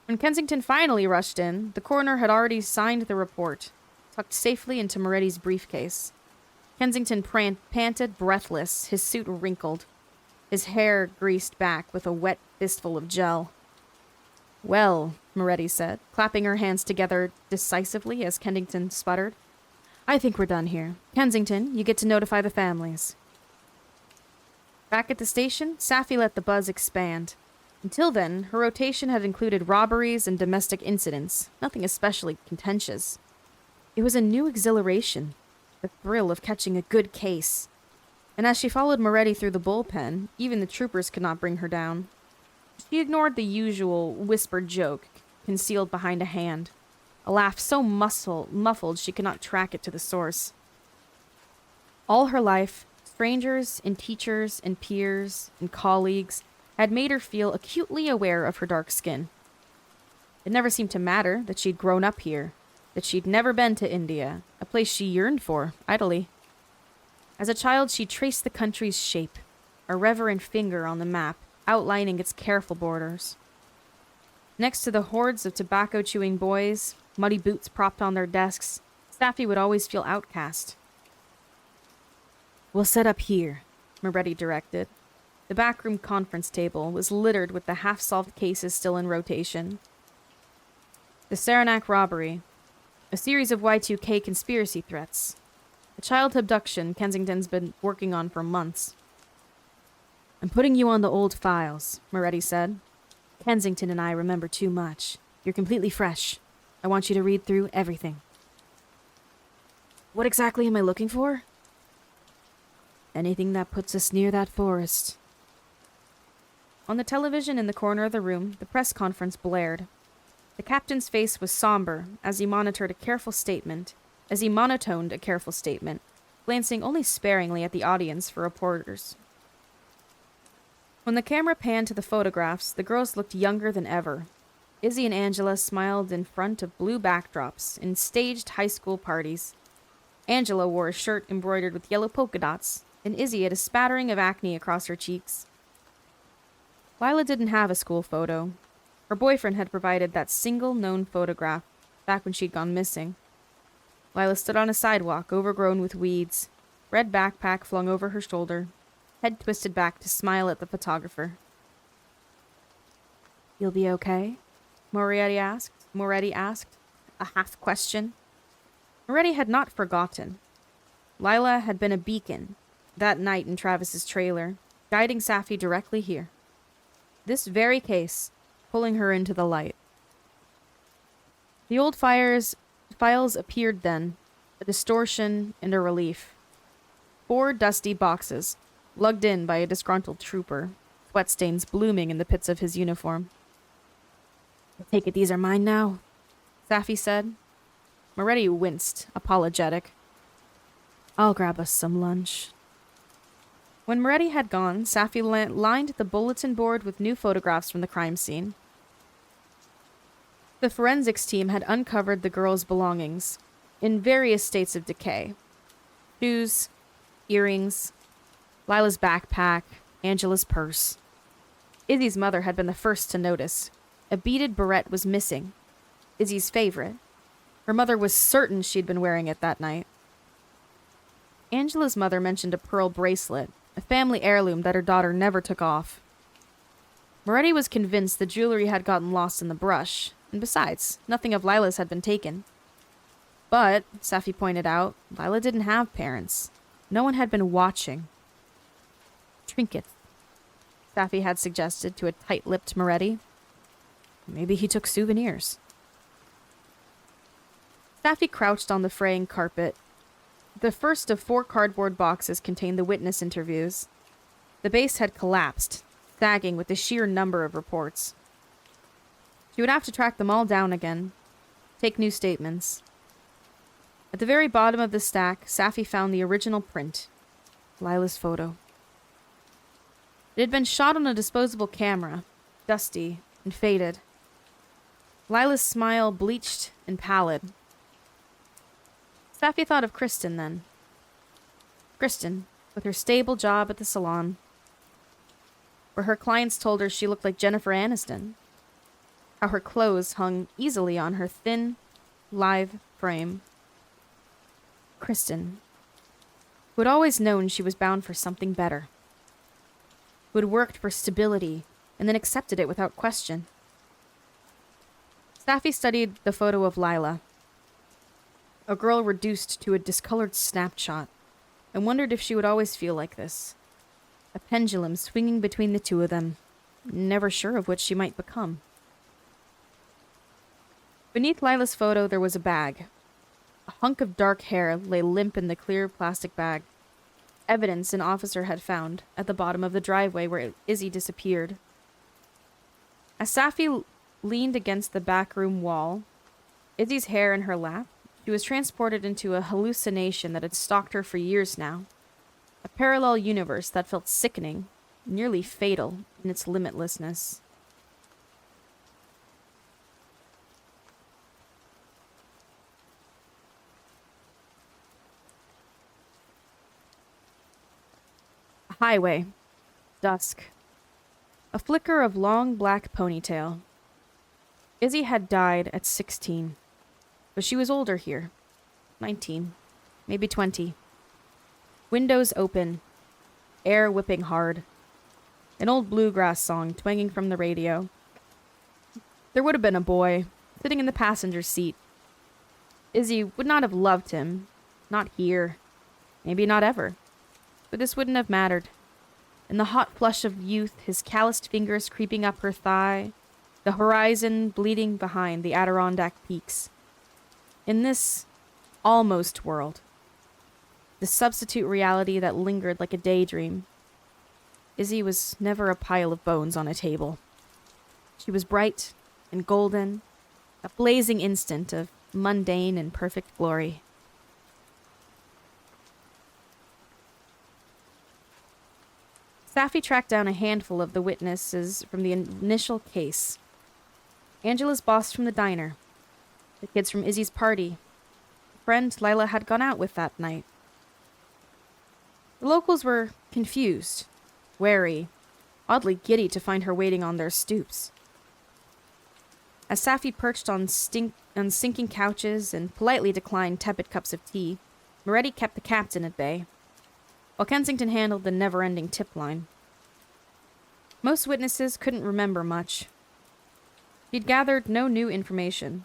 When Kensington finally rushed in, the coroner had already signed the report, tucked safely into Moretti's briefcase. Kensington panted, breathless, his suit wrinkled, his hair greased back with a wet fistful of gel. Well, Moretti said, clapping her hands together decisively as Kensington sputtered. I think we're done here. Kensington, you get to notify the families. Back at the station, Safi let the buzz expand. Until then, her rotation had included robberies and domestic incidents, nothing especially contentious. It was a new exhilaration, the thrill of catching a good case. And as she followed Moretti through the bullpen, even the troopers could not bring her down. She ignored the usual whispered joke, concealed behind a hand, a laugh so muffled she could not track it to the source. All her life, strangers and teachers and peers and colleagues had made her feel acutely aware of her dark skin. It never seemed to matter that she'd grown up here, that she'd never been to India, a place she yearned for, idly. As a child, she traced the country's shape, a reverent finger on the map, outlining its careful borders. Next to the hordes of tobacco-chewing boys, muddy boots propped on their desks, Safi would always feel outcast. We'll set up here, Moretti directed. The backroom conference table was littered with the half-solved cases still in rotation. The Saranac robbery, a series of Y2K conspiracy threats, a child abduction Kensington's been working on for months. I'm putting you on the old files, Moretti said. Kensington and I remember too much. You're completely fresh. I want you to read through everything. What exactly am I looking for? Anything that puts us near that forest. On the television in the corner of the room, the press conference blared. The captain's face was somber as he monotoned a careful statement, glancing only sparingly at the audience for reporters. When the camera panned to the photographs, the girls looked younger than ever. Izzy and Angela smiled in front of blue backdrops in staged high school parties. Angela wore a shirt embroidered with yellow polka dots, and Izzy had a spattering of acne across her cheeks. Lila didn't have a school photo. Her boyfriend had provided that single known photograph back when she'd gone missing. Lila stood on a sidewalk overgrown with weeds, red backpack flung over her shoulder, head twisted back to smile at the photographer. You'll be okay? Moretti asked, a half question. Moretti had not forgotten. Lila had been a beacon that night in Travis's trailer, guiding Safi directly here. This very case, pulling her into the light. The old files appeared then, a distortion and a relief. 4 dusty boxes, lugged in by a disgruntled trooper, sweat stains blooming in the pits of his uniform. I take it these are mine now, Safi said. Moretti winced, apologetic. I'll grab us some lunch. When Moretti had gone, Safi lined the bulletin board with new photographs from the crime scene. The forensics team had uncovered the girls' belongings, in various states of decay. Shoes, earrings, Lila's backpack, Angela's purse. Izzy's mother had been the first to notice. A beaded barrette was missing. Izzy's favorite. Her mother was certain she'd been wearing it that night. Angela's mother mentioned a pearl bracelet, a family heirloom that her daughter never took off. Moretti was convinced the jewelry had gotten lost in the brush, and besides, nothing of Lila's had been taken. But, Safi pointed out, Lila didn't have parents. No one had been watching. Trinkets, Safi had suggested to a tight-lipped Moretti. Maybe he took souvenirs. Safi crouched on the fraying carpet. The first of 4 cardboard boxes contained the witness interviews. The base had collapsed, sagging with the sheer number of reports. She would have to track them all down again, take new statements. At the very bottom of the stack, Safi found the original print, Lila's photo. It had been shot on a disposable camera, dusty and faded. Lila's smile bleached and pallid. Safi thought of Kristen then. Kristen, with her stable job at the salon, where her clients told her she looked like Jennifer Aniston. How her clothes hung easily on her thin, lithe frame. Kristen, who had always known she was bound for something better. Who had worked for stability and then accepted it without question. Safi studied the photo of Lila, a girl reduced to a discolored snapshot, and wondered if she would always feel like this. A pendulum swinging between the two of them, never sure of which she might become. Beneath Lila's photo there was a bag. A hunk of dark hair lay limp in the clear plastic bag. Evidence an officer had found at the bottom of the driveway where Izzy disappeared. As Safi leaned against the backroom wall, Izzy's hair in her lap, she was transported into a hallucination that had stalked her for years now. A parallel universe that felt sickening, nearly fatal in its limitlessness. A highway. Dusk. A flicker of long black ponytail. Izzy had died at 16. But she was older here. 19. Maybe 20. Windows open. Air whipping hard. An old bluegrass song twanging from the radio. There would have been a boy, sitting in the passenger seat. Izzy would not have loved him. Not here. Maybe not ever. But this wouldn't have mattered. In the hot flush of youth, his calloused fingers creeping up her thigh, the horizon bleeding behind the Adirondack peaks. In this almost world, the substitute reality that lingered like a daydream, Izzy was never a pile of bones on a table. She was bright and golden, a blazing instant of mundane and perfect glory. Safi tracked down a handful of the witnesses from the initial case. Angela's boss from the diner, the kids from Izzy's party, the friend Lila had gone out with that night. The locals were confused, wary, oddly giddy to find her waiting on their stoops. As Safi perched on sinking couches and politely declined tepid cups of tea, Moretti kept the captain at bay, while Kensington handled the never-ending tip line. Most witnesses couldn't remember much. He'd gathered no new information.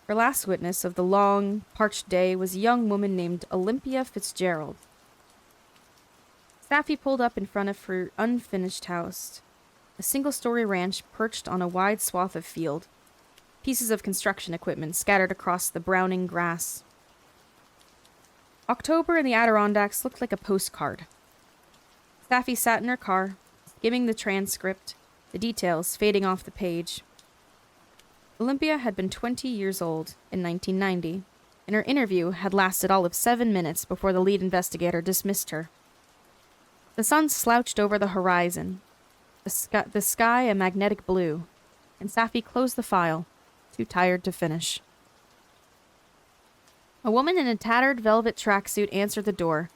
Her last witness of the long, parched day was a young woman named Olympia Fitzgerald. Safi pulled up in front of her unfinished house, a single-story ranch perched on a wide swath of field, pieces of construction equipment scattered across the browning grass. October in the Adirondacks looked like a postcard. Safi sat in her car, skimming the transcript, the details fading off the page. Olympia had been 20 years old in 1990, and her interview had lasted all of 7 minutes before the lead investigator dismissed her. The sun slouched over the horizon, the sky a magnetic blue, and Safi closed the file, too tired to finish. A woman in a tattered velvet tracksuit answered the door,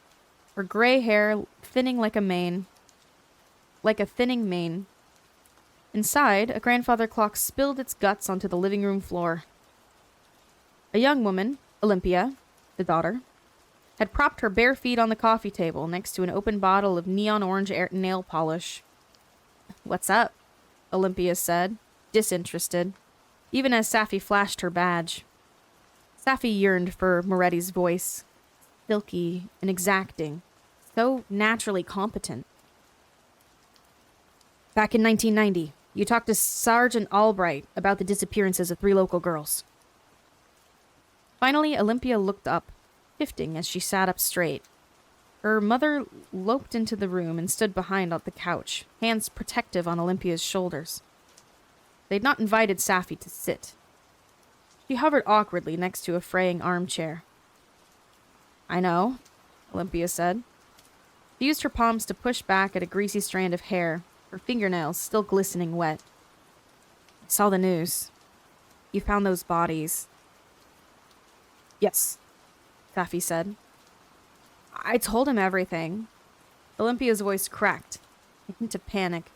her gray hair thinning like a thinning mane. Inside, a grandfather clock spilled its guts onto the living room floor. A young woman, Olympia, the daughter, had propped her bare feet on the coffee table next to an open bottle of neon orange nail polish. "What's up?" Olympia said, disinterested, even as Safi flashed her badge. Safi yearned for Moretti's voice, silky and exacting, so naturally competent. Back in 1990, you talked to Sergeant Albright about the disappearances of 3 local girls. Finally, Olympia looked up, shifting as she sat up straight. Her mother loped into the room and stood behind on the couch, hands protective on Olympia's shoulders. They'd not invited Safi to sit. She hovered awkwardly next to a fraying armchair. I know, Olympia said. She used her palms to push back at a greasy strand of hair, her fingernails still glistening wet. I saw the news. You found those bodies. Yes, Safi said. I told him everything. Olympia's voice cracked, a hint of panic.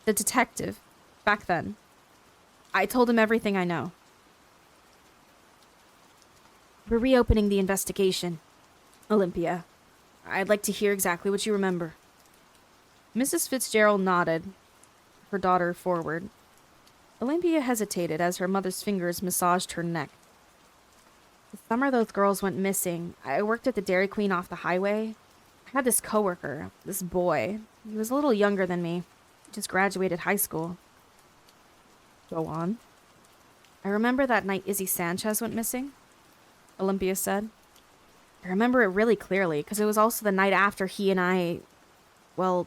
The detective, back then. I told him everything I know. We're reopening the investigation. Olympia, I'd like to hear exactly what you remember. Mrs. Fitzgerald nodded, her daughter forward. Olympia hesitated as her mother's fingers massaged her neck. The summer those girls went missing, I worked at the Dairy Queen off the highway. I had this coworker, this boy. He was a little younger than me. He just graduated high school. Go on. I remember that night Izzy Sanchez went missing, Olympia said. I remember it really clearly, because it was also the night after he and I... Well,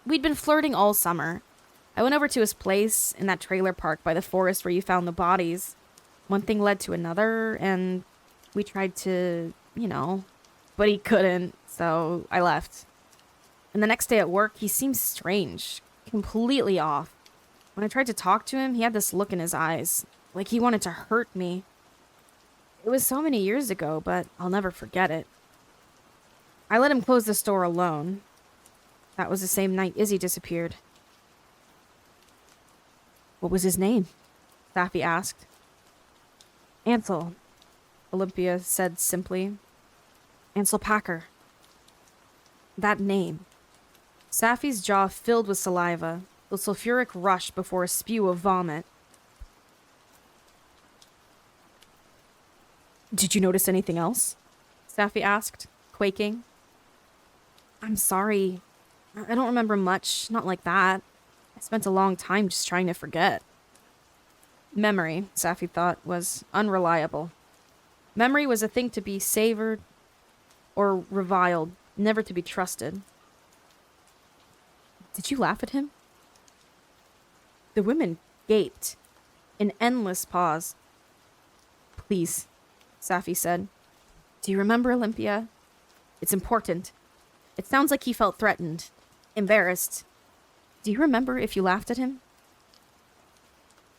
we'd been flirting all summer. I went over to his place in that trailer park by the forest where you found the bodies. One thing led to another, and we tried to, but he couldn't, so I left. And the next day at work, he seemed strange, completely off. When I tried to talk to him, he had this look in his eyes, like he wanted to hurt me. It was so many years ago, but I'll never forget it. I let him close the store alone. That was the same night Izzy disappeared. What was his name? Safi asked. Ansel, Olympia said simply. Ansel Packer. That name. Safi's jaw filled with saliva, the sulfuric rush before a spew of vomit. Did you notice anything else? Safi asked, quaking. I'm sorry. I don't remember much, not like that. I spent a long time just trying to forget. Memory, Safi thought, was unreliable. Memory was a thing to be savored or reviled, never to be trusted. Did you laugh at him? The women gaped. An endless pause. Please, Safi said. Do you remember, Olympia? It's important. It sounds like he felt threatened, embarrassed. Do you remember if you laughed at him?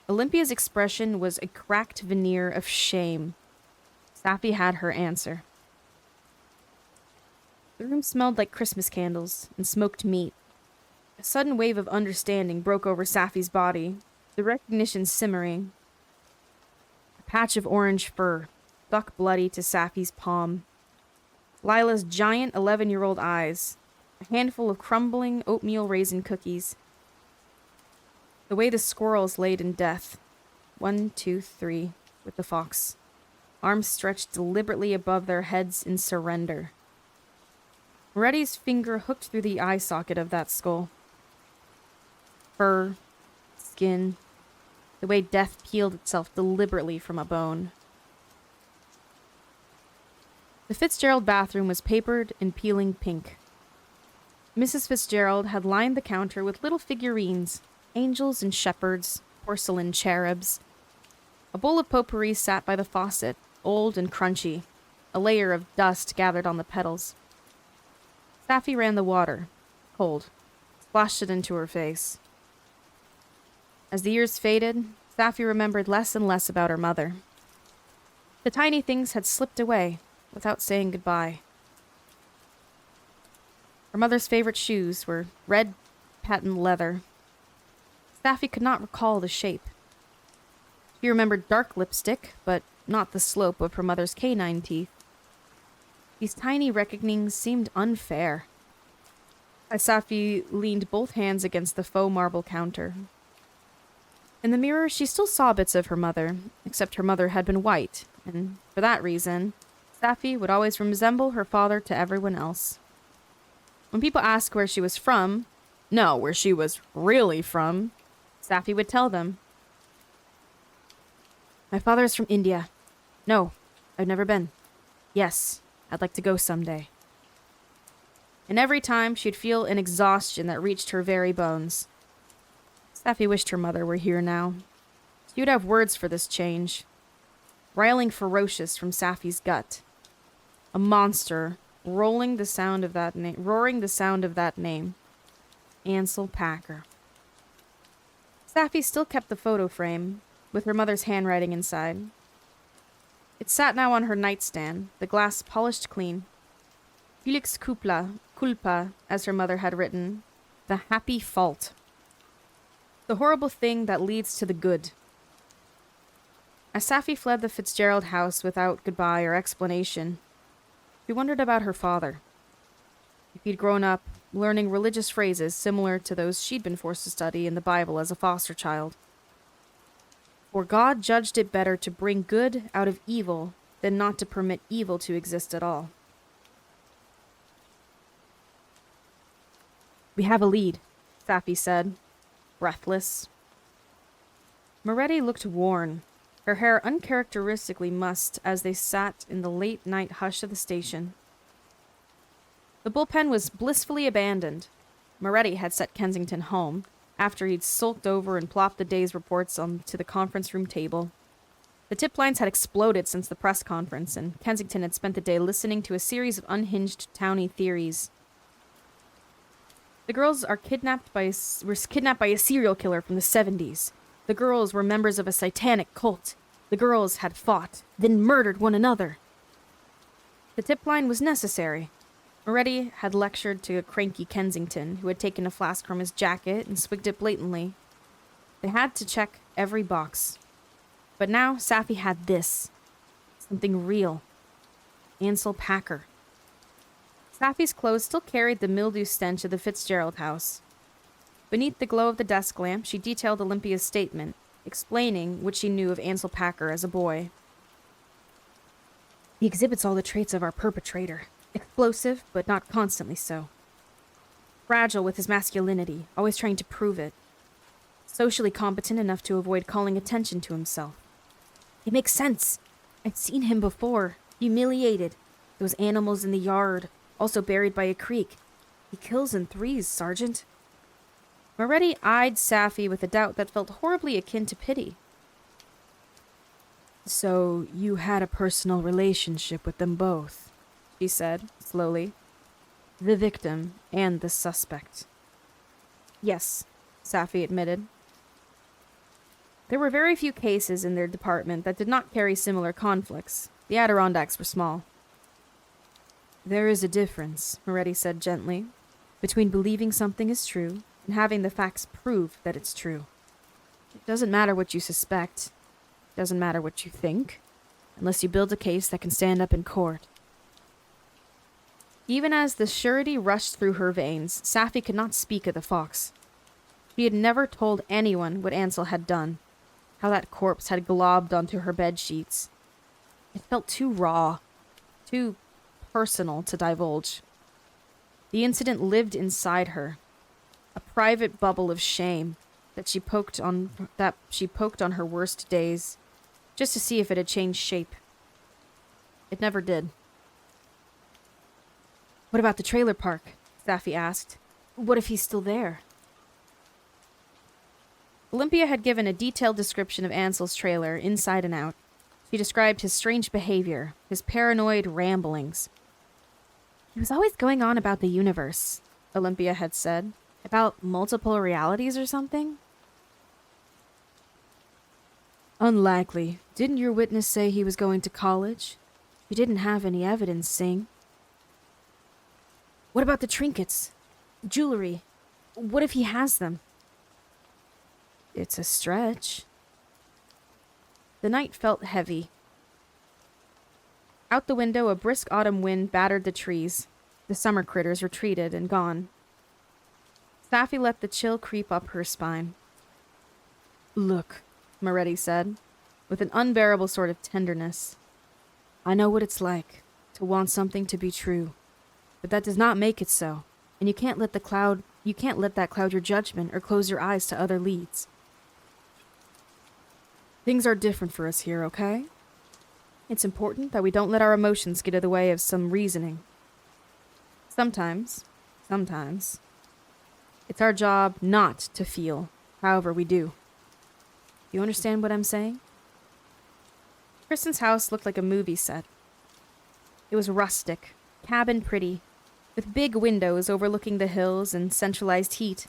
Olympia's expression was a cracked veneer of shame. Safi had her answer. The room smelled like Christmas candles and smoked meat. A sudden wave of understanding broke over Safi's body, the recognition simmering. A patch of orange fur, buck bloody to Safi's palm. Lila's giant 11-year-old eyes, a handful of crumbling oatmeal raisin cookies. The way the squirrels laid in death. 1, 2, 3, with the fox. Arms stretched deliberately above their heads in surrender. Moretti's finger hooked through the eye socket of that skull. Fur, skin, the way death peeled itself deliberately from a bone. The Fitzgerald bathroom was papered in peeling pink. Mrs. Fitzgerald had lined the counter with little figurines, angels and shepherds, porcelain cherubs. A bowl of potpourri sat by the faucet, old and crunchy, a layer of dust gathered on the petals. Safi ran the water, cold, splashed it into her face. As the years faded, Safi remembered less and less about her mother. The tiny things had slipped away without saying goodbye. Her mother's favorite shoes were red patent leather. Safi could not recall the shape. She remembered dark lipstick, but not the slope of her mother's canine teeth. These tiny reckonings seemed unfair. As Safi leaned both hands against the faux marble counter. In the mirror, she still saw bits of her mother, except her mother had been white, and for that reason, Safi would always resemble her father to everyone else. When people asked where she was from, no, where she was really from, Safi would tell them. My father is from India. No, I've never been. Yes, I'd like to go someday. And every time she'd feel an exhaustion that reached her very bones. Safi wished her mother were here now. She would have words for this change. Riling ferocious from Safi's gut. A monster roaring the sound of that name. Ansel Packer. Safi still kept the photo frame, with her mother's handwriting inside. It sat now on her nightstand, the glass polished clean. Felix culpa, as her mother had written, the happy fault. The horrible thing that leads to the good. As Safi fled the Fitzgerald house without goodbye or explanation, she wondered about her father. If he'd grown up learning religious phrases similar to those she'd been forced to study in the Bible as a foster child. For God judged it better to bring good out of evil than not to permit evil to exist at all. We have a lead, Safi said, breathless. Moretti looked worn, her hair uncharacteristically mussed as they sat in the late-night hush of the station. The bullpen was blissfully abandoned. Moretti had set Kensington home, after he'd sulked over and plopped the day's reports onto the conference room table. The tip lines had exploded since the press conference, and Kensington had spent the day listening to a series of unhinged townie theories. The girls were kidnapped by a serial killer from the 70s. The girls were members of a satanic cult. The girls had fought, then murdered one another. The tip line was necessary. Moretti had lectured to a cranky Kensington, who had taken a flask from his jacket and swigged it blatantly. They had to check every box. But now Safi had this. Something real. Ansel Packer. Safi's clothes still carried the mildew stench of the Fitzgerald house. Beneath the glow of the desk lamp, she detailed Olympia's statement, explaining what she knew of Ansel Packer as a boy. He exhibits all the traits of our perpetrator. Explosive, but not constantly so. Fragile with his masculinity, always trying to prove it. Socially competent enough to avoid calling attention to himself. It makes sense. I've seen him before, humiliated. Those animals in the yard, also buried by a creek. He kills in threes, Sergeant. Moretti eyed Safi with a doubt that felt horribly akin to pity. So you had a personal relationship with them both, she said, slowly. The victim and the suspect. Yes, Safi admitted. There were very few cases in their department that did not carry similar conflicts. The Adirondacks were small. There is a difference, Moretti said gently, between believing something is true and having the facts prove that it's true. It doesn't matter what you suspect. It doesn't matter what you think, unless you build a case that can stand up in court. Even as the surety rushed through her veins, Safi could not speak of the fox. She had never told anyone what Ansel had done, how that corpse had globbed onto her bed sheets. It felt too raw, too personal to divulge. The incident lived inside her, a private bubble of shame that she poked on her worst days, just to see if it had changed shape. It never did. What about the trailer park? Safi asked. What if he's still there? Olympia had given a detailed description of Ansel's trailer, inside and out. She described his strange behavior, his paranoid ramblings. He was always going on about the universe, Olympia had said. About multiple realities or something? Unlikely. Didn't your witness say he was going to college? You didn't have any evidence, Singh. What about the trinkets? Jewelry? What if he has them? It's a stretch. The night felt heavy. Out the window, a brisk autumn wind battered the trees. The summer critters retreated and gone. Safi let the chill creep up her spine. Look, Moretti said, with an unbearable sort of tenderness. I know what it's like to want something to be true, but that does not make it so, and you can't let that cloud your judgment or close your eyes to other leads. Things are different for us here, okay? It's important that we don't let our emotions get in the way of some reasoning. Sometimes, it's our job not to feel, however we do. You understand what I'm saying? Kristen's house looked like a movie set. It was rustic, cabin pretty, with big windows overlooking the hills and centralized heat.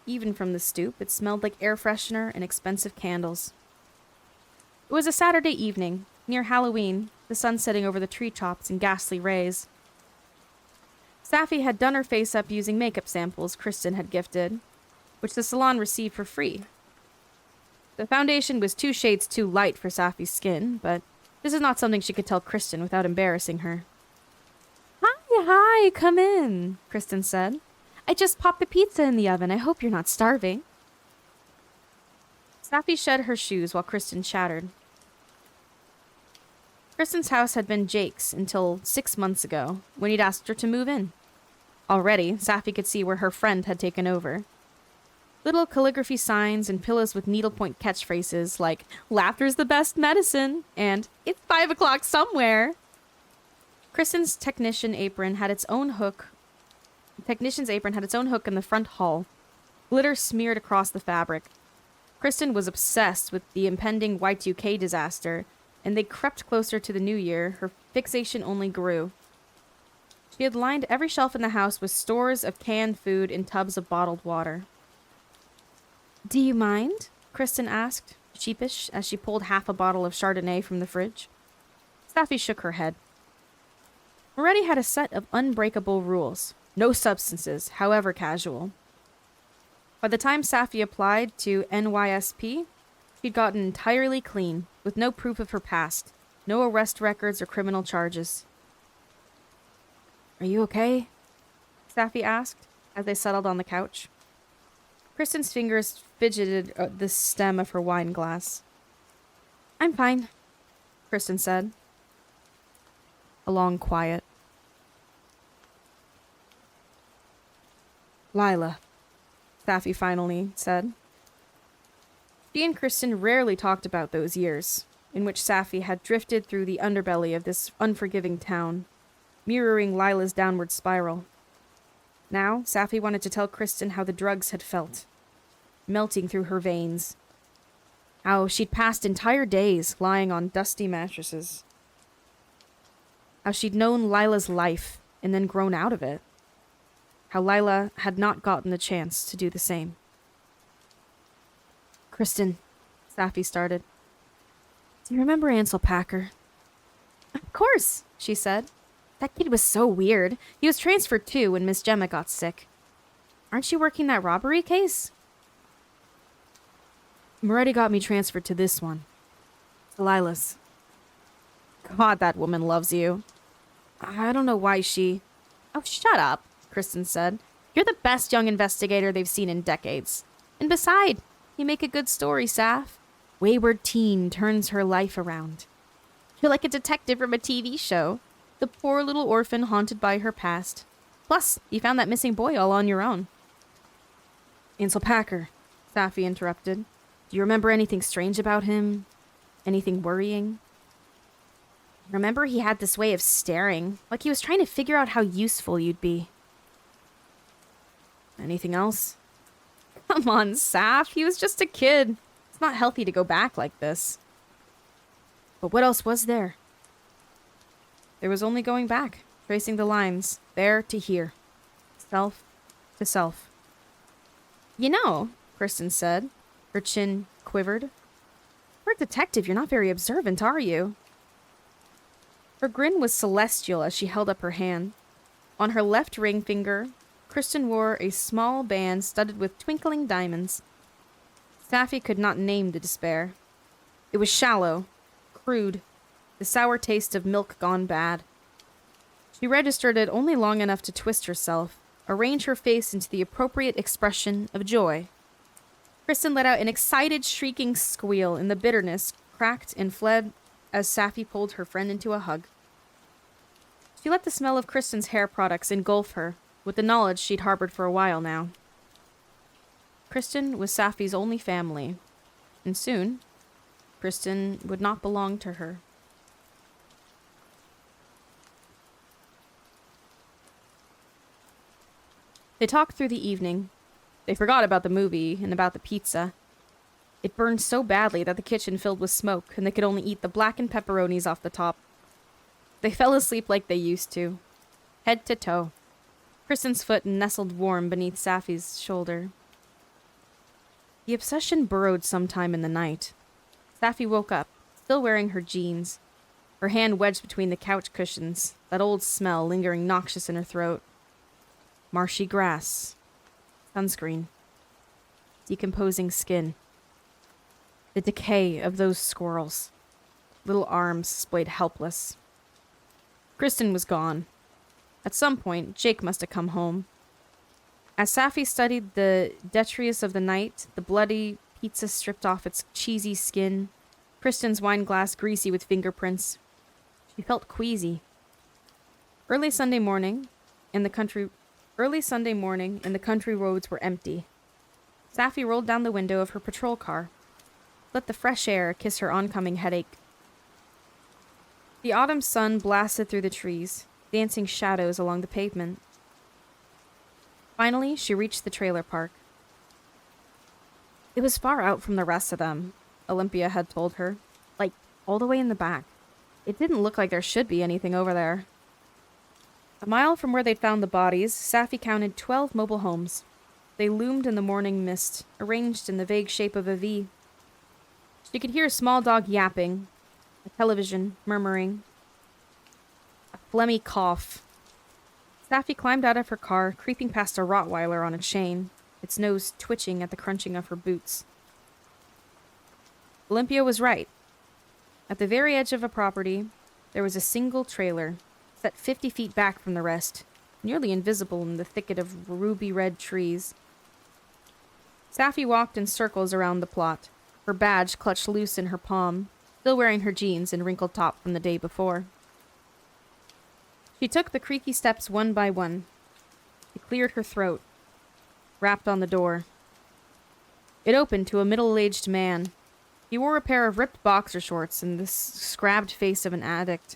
Even from the stoop, it smelled like air freshener and expensive candles. It was a Saturday evening, near Halloween, the sun setting over the tree tops in ghastly rays. Safi had done her face up using makeup samples Kristen had gifted, which the salon received for free. The foundation was 2 shades too light for Safi's skin, but this is not something she could tell Kristen without embarrassing her. Hi, come in, Kristen said. I just popped the pizza in the oven. I hope you're not starving. Safi shed her shoes while Kristen chattered. Kristen's house had been Jake's until 6 months ago, when he'd asked her to move in. Already, Safi could see where her friend had taken over. Little calligraphy signs and pillows with needlepoint catchphrases like, laughter's the best medicine, and it's 5 o'clock somewhere. Kristen's technician's apron had its own hook in the front hall, glitter smeared across the fabric. Kristen was obsessed with the impending Y2K disaster, and they crept closer to the new year. Her fixation only grew. She had lined every shelf in the house with stores of canned food and tubs of bottled water. Do you mind? Kristen asked, sheepish, as she pulled half a bottle of Chardonnay from the fridge. Safi shook her head. Moretti had a set of unbreakable rules. No substances, however casual. By the time Safi applied to NYSP, she'd gotten entirely clean, with no proof of her past, no arrest records or criminal charges. Are you okay? Safi asked, as they settled on the couch. Kristen's fingers fidgeted at the stem of her wine glass. I'm fine, Kristen said. A long quiet. Lila, Safi finally said. She and Kristen rarely talked about those years, in which Safi had drifted through the underbelly of this unforgiving town, mirroring Lila's downward spiral. Now, Safi wanted to tell Kristen how the drugs had felt, melting through her veins. How she'd passed entire days lying on dusty mattresses. How she'd known Lila's life and then grown out of it. How Lila had not gotten the chance to do the same. Kristen, Safi started. Do you remember Ansel Packer? Of course, she said. That kid was so weird. He was transferred too when Miss Gemma got sick. Aren't you working that robbery case? Moretti got me transferred to this one. To Lila's. God, that woman loves you. I don't know why she... Oh, shut up, Kristen said. You're the best young investigator they've seen in decades. And beside, you make a good story, Saf. Wayward teen turns her life around. You're like a detective from a TV show. The poor little orphan haunted by her past. Plus, you found that missing boy all on your own. Ansel Packer, Safi interrupted. Do you remember anything strange about him? Anything worrying? Remember he had this way of staring, like he was trying to figure out how useful you'd be. Anything else? Come on, Saf, he was just a kid. It's not healthy to go back like this. But what else was there? There was only going back, tracing the lines, there to here. Self to self. You know, Kristen said. Her chin quivered. For a detective, you're not very observant, are you? Her grin was celestial as she held up her hand. On her left ring finger, Kristen wore a small band studded with twinkling diamonds. Safi could not name the despair. It was shallow, crude, the sour taste of milk gone bad. She registered it only long enough to twist herself, arrange her face into the appropriate expression of joy. Kristen let out an excited, shrieking squeal, and the bitterness cracked and fled as Safi pulled her friend into a hug. She let the smell of Kristen's hair products engulf her, with the knowledge she'd harbored for a while now. Kristen was Safi's only family, and soon, Kristen would not belong to her. They talked through the evening. They forgot about the movie and about the pizza. It burned so badly that the kitchen filled with smoke, and they could only eat the blackened pepperonis off the top. They fell asleep like they used to, head to toe. Kristen's foot nestled warm beneath Safi's shoulder. The obsession burrowed sometime in the night. Safi woke up, still wearing her jeans, her hand wedged between the couch cushions, that old smell lingering noxious in her throat. Marshy grass, sunscreen, decomposing skin. The decay of those squirrels. Little arms splayed helpless. Kristen was gone. At some point, Jake must have come home. As Safi studied the detritus of the night, the bloody pizza stripped off its cheesy skin, Kristen's wine glass greasy with fingerprints, she felt queasy. Early Sunday morning, and the country roads were empty. Safi rolled down the window of her patrol car, let the fresh air kiss her oncoming headache. The autumn sun blasted through the trees, dancing shadows along the pavement. Finally, she reached the trailer park. It was far out from the rest of them, Olympia had told her, like all the way in the back. It didn't look like there should be anything over there. A mile from where they'd found the bodies, Safi counted 12 mobile homes. They loomed in the morning mist, arranged in the vague shape of a V. She could hear a small dog yapping, a television murmuring, a phlegmy cough. Safi climbed out of her car, creeping past a Rottweiler on a chain, its nose twitching at the crunching of her boots. Olympia was right. At the very edge of a property, there was a single trailer, set 50 feet back from the rest, nearly invisible in the thicket of ruby-red trees. Safi walked in circles around the plot, her badge clutched loose in her palm, still wearing her jeans and wrinkled top from the day before. She took the creaky steps one by one. She cleared her throat, rapped on the door. It opened to a middle-aged man. He wore a pair of ripped boxer shorts and the scabbed face of an addict.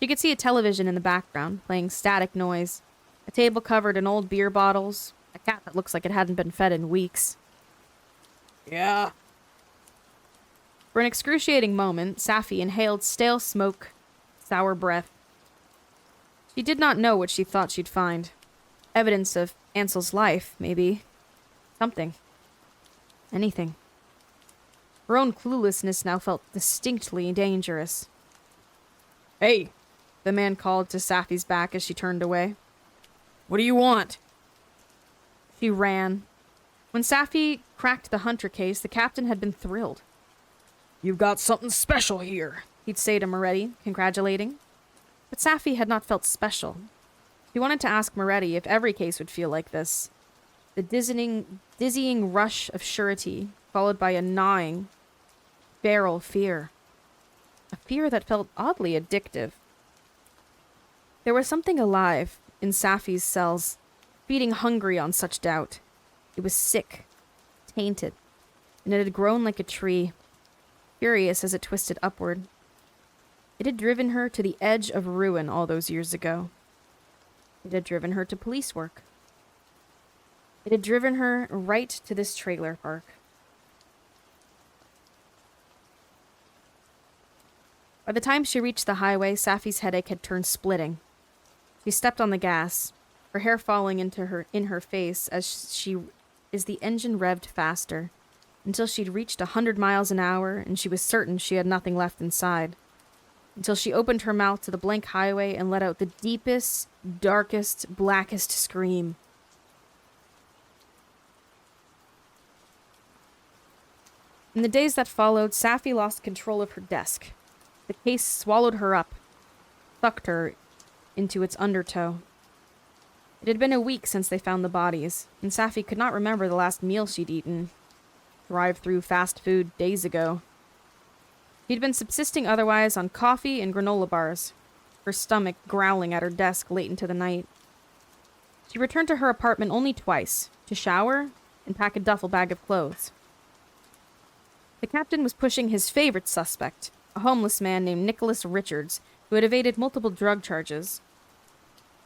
She could see a television in the background, playing static noise, a table covered in old beer bottles, a cat that looks like it hadn't been fed in weeks.
Yeah.
For an excruciating moment, Safi inhaled stale smoke, sour breath. She did not know what she thought she'd find. Evidence of Ansel's life, maybe. Something. Anything. Her own cluelessness now felt distinctly dangerous.
Hey,
The man called to Safi's back as she turned away.
what do you want?
She ran. When Safi cracked the Hunter case, the captain had been thrilled.
You've got something special here.
He'd say to Moretti, congratulating. But Safi had not felt special. She wanted to ask Moretti if every case would feel like this. The dizzying rush of surety, followed by a gnawing, feral fear. A fear that felt oddly addictive. There was something alive in Safi's cells, feeding hungry on such doubt. It was sick, tainted, and it had grown like a tree, furious as it twisted upward. It had driven her to the edge of ruin all those years ago. It had driven her to police work. It had driven her right to this trailer park. By the time she reached the highway, Safi's headache had turned splitting. She stepped on the gas, her hair falling in her face as the engine revved faster, until she'd reached 100 miles an hour and she was certain she had nothing left inside. Until she opened her mouth to the blank highway and let out the deepest, darkest, blackest scream. In the days that followed, Safi lost control of her desk. The case swallowed her up, sucked her into its undertow. It had been a week since they found the bodies, and Safi could not remember the last meal she'd eaten. Drive-through fast food days ago. She'd been subsisting otherwise on coffee and granola bars, her stomach growling at her desk late into the night. She returned to her apartment only twice, to shower and pack a duffel bag of clothes. The captain was pushing his favorite suspect, a homeless man named Nicholas Richards, who had evaded multiple drug charges.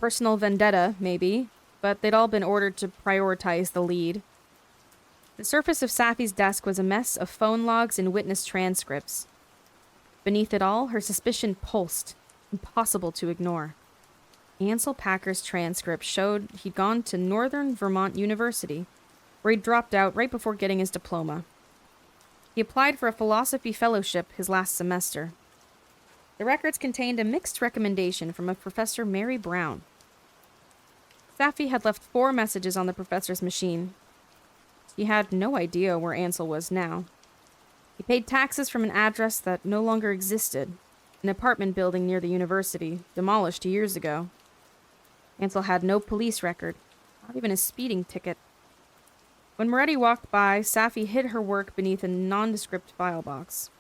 Personal vendetta, maybe, but they'd all been ordered to prioritize the lead. The surface of Safi's desk was a mess of phone logs and witness transcripts. Beneath it all, her suspicion pulsed, impossible to ignore. Ansel Packer's transcript showed he'd gone to Northern Vermont University, where he'd dropped out right before getting his diploma. He applied for a philosophy fellowship his last semester. The records contained a mixed recommendation from a Professor Mary Brown. Safi had left 4 messages on the professor's machine. He had no idea where Ansel was now. He paid taxes from an address that no longer existed, an apartment building near the university, demolished years ago. Ansel had no police record, not even a speeding ticket. When Moretti walked by, Safi hid her work beneath a nondescript file box.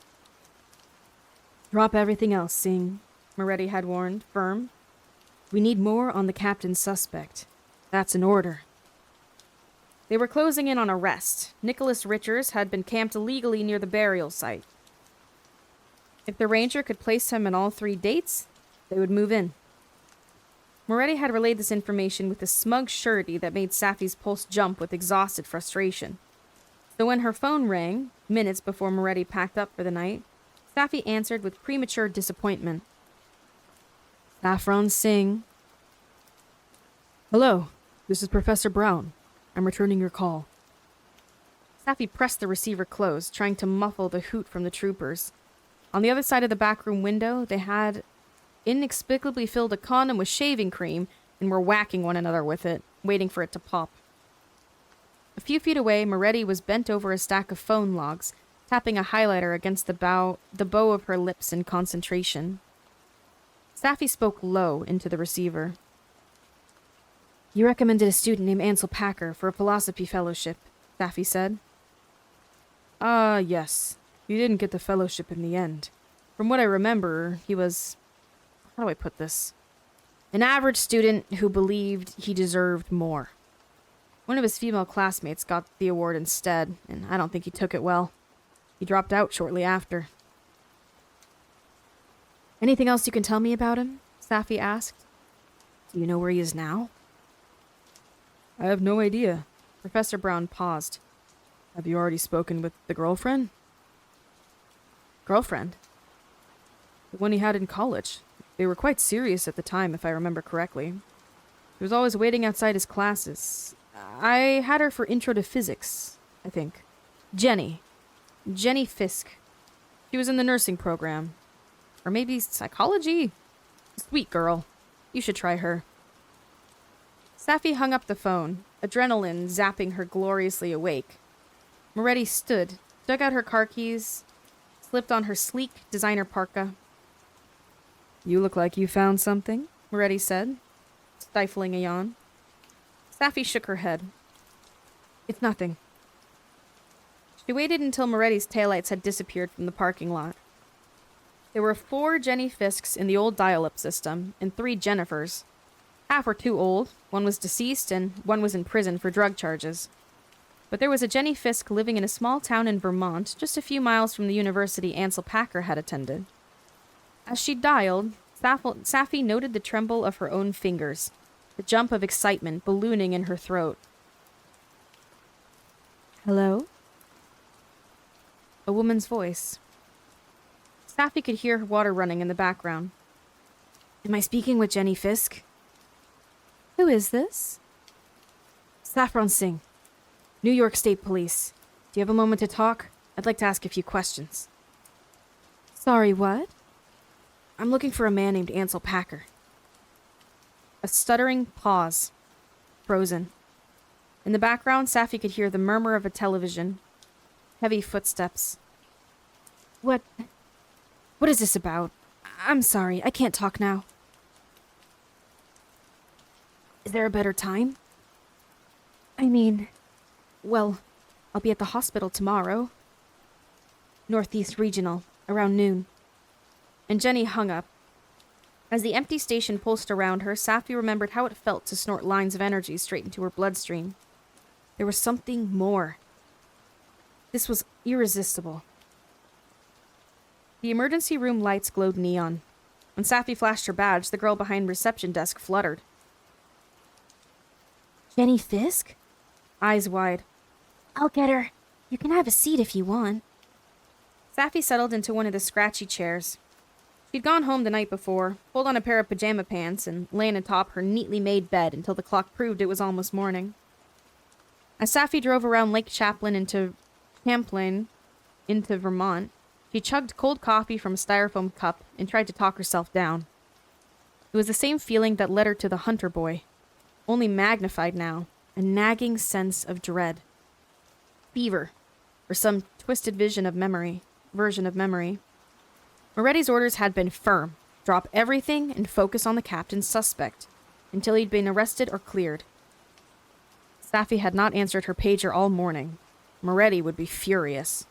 "Drop everything else, Singh," Moretti had warned, firm. "We need more on the captain's suspect. That's an order." They were closing in on arrest. Nicholas Richards had been camped illegally near the burial site. If the ranger could place him in all 3 dates, they would move in. Moretti had relayed this information with a smug surety that made Safi's pulse jump with exhausted frustration. So when her phone rang, minutes before Moretti packed up for the night, Safi answered with premature disappointment. "Saffron Singh." "Hello, this is Professor Brown. I'm returning your call." Safi pressed the receiver closed, trying to muffle the hoot from the troopers. On the other side of the backroom window, they had inexplicably filled a condom with shaving cream and were whacking one another with it, waiting for it to pop. A few feet away, Moretti was bent over a stack of phone logs, tapping a highlighter against the bow of her lips in concentration. Safi spoke low into the receiver. "You recommended a student named Ansel Packer for a philosophy fellowship," Safi said. "Ah, yes. He didn't get the fellowship in the end. From what I remember, he was... how do I put this? An average student who believed he deserved more. One of his female classmates got the award instead, and I don't think he took it well. He dropped out shortly after." "Anything else you can tell me about him?" Safi asked. "Do you know where he is now?" "I have no idea." Professor Brown paused. "Have you already spoken with the girlfriend?" "Girlfriend?" "The one he had in college. They were quite serious at the time, if I remember correctly. He was always waiting outside his classes. I had her for Intro to Physics, I think. Jenny Fisk. She was in the nursing program. Or maybe psychology? Sweet girl. You should try her." Safi hung up the phone, adrenaline zapping her gloriously awake. Moretti stood, dug out her car keys, slipped on her sleek designer parka. "You look like you found something," Moretti said, stifling a yawn. Safi shook her head. "It's nothing." She waited until Moretti's taillights had disappeared from the parking lot. There were 4 Jenny Fisks in the old dial-up system, and 3 Jennifers. Half were too old, one was deceased, and one was in prison for drug charges. But there was a Jenny Fisk living in a small town in Vermont, just a few miles from the university Ansel Packer had attended. As she dialed, Safi noted the tremble of her own fingers, the jump of excitement ballooning in her throat. "Hello?" A woman's voice. Safi could hear her water running in the background. "Am I speaking with Jenny Fisk?" "Who is this?" "Saffron Singh, New York State Police. Do you have a moment to talk? I'd like to ask a few questions." "Sorry, what?" "I'm looking for a man named Ansel Packer." A stuttering pause. Frozen. In the background, Safi could hear the murmur of a television. Heavy footsteps. What is this about? I'm sorry, I can't talk now." Is there a better time? I mean, well, I'll be at the hospital tomorrow. Northeast Regional, around noon. And Jenny hung up. As the empty station pulsed around her, Safi remembered how it felt to snort lines of energy straight into her bloodstream. There was something more. This was irresistible. The emergency room lights glowed neon. When Safi flashed her badge, the girl behind reception desk fluttered. Jenny Fisk? Eyes wide. I'll get her. You can have a seat if you want. Safi settled into one of the scratchy chairs. She'd gone home the night before, pulled on a pair of pajama pants, and lain atop her neatly made bed until the clock proved it was almost morning. As Safi drove around Lake Champlain into Vermont, she chugged cold coffee from a styrofoam cup and tried to talk herself down. It was the same feeling that led her to the Hunter boy, only magnified now, a nagging sense of dread. Fever, or some twisted version of memory. Moretti's orders had been firm: drop everything and focus on the captain's suspect until he'd been arrested or cleared. Safi had not answered her pager all morning. Moretti would be furious.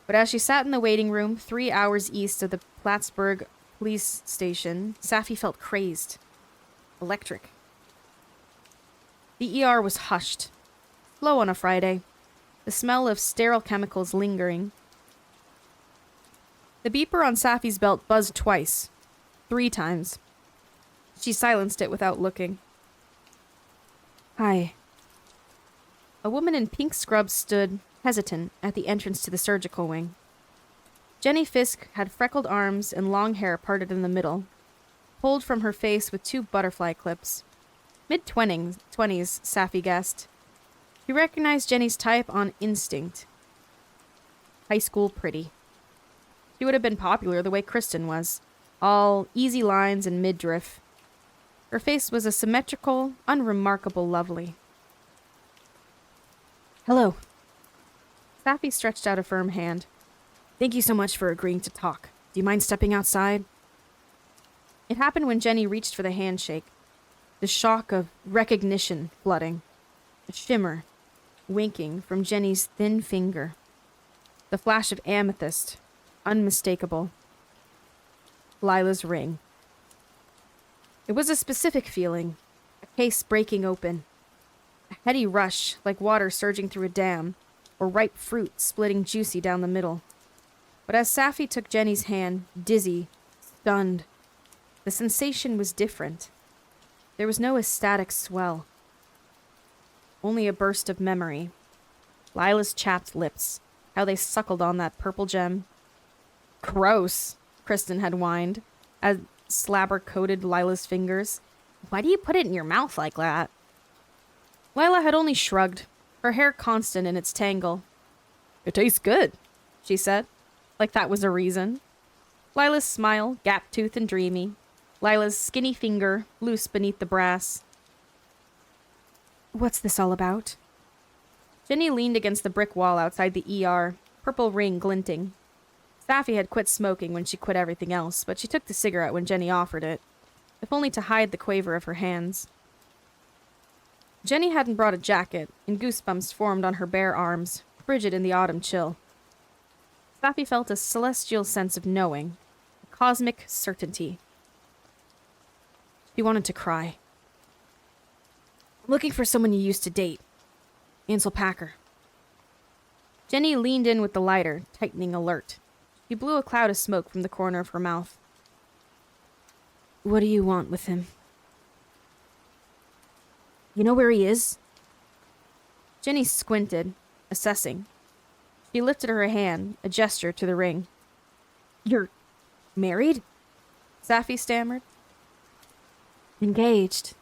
But as she sat in the waiting room 3 hours east of the Plattsburgh police station, Safi felt crazed. Electric. The ER was hushed. Slow on a Friday. The smell of sterile chemicals lingering. The beeper on Safi's belt buzzed twice. 3 times. She silenced it without looking. Hi. A woman in pink scrubs stood, hesitant, at the entrance to the surgical wing. Jenny Fisk had freckled arms and long hair parted in the middle, pulled from her face with 2 butterfly clips. Mid-20s, Safi guessed. She recognized Jenny's type on instinct. High school pretty. She would have been popular the way Kristen was, all easy lines and midriff. Her face was a symmetrical, unremarkable lovely. Hello. Safi stretched out a firm hand. Thank you so much for agreeing to talk. Do you mind stepping outside? It happened when Jenny reached for the handshake. The shock of recognition flooding. A shimmer, winking from Jenny's thin finger. The flash of amethyst, unmistakable. Lila's ring. It was a specific feeling, a case breaking open. A heady rush, like water surging through a dam, or ripe fruit splitting juicy down the middle. But as Safi took Jenny's hand, dizzy, stunned, the sensation was different. There was no ecstatic swell. Only a burst of memory. Lila's chapped lips, how they suckled on that purple gem. Gross, Kristen had whined, as slabber coated Lila's fingers. Why do you put it in your mouth like that? Lila had only shrugged, her hair constant in its tangle. It tastes good, she said, like that was a reason. Lila's smile, gap-toothed and dreamy. Lila's skinny finger, loose beneath the brass. What's this all about? Jenny leaned against the brick wall outside the ER, purple ring glinting. Safi had quit smoking when she quit everything else, but she took the cigarette when Jenny offered it, if only to hide the quaver of her hands. Jenny hadn't brought a jacket, and goosebumps formed on her bare arms, frigid in the autumn chill. Safi felt a celestial sense of knowing, a cosmic certainty. She wanted to cry. I'm looking for someone you used to date. Ansel Packer. Jenny leaned in with the lighter, tightening alert. She blew a cloud of smoke from the corner of her mouth. What do you want with him? You know where he is? Jenny squinted, assessing. She lifted her hand, a gesture to the ring. You're married? Safi stammered. Engaged.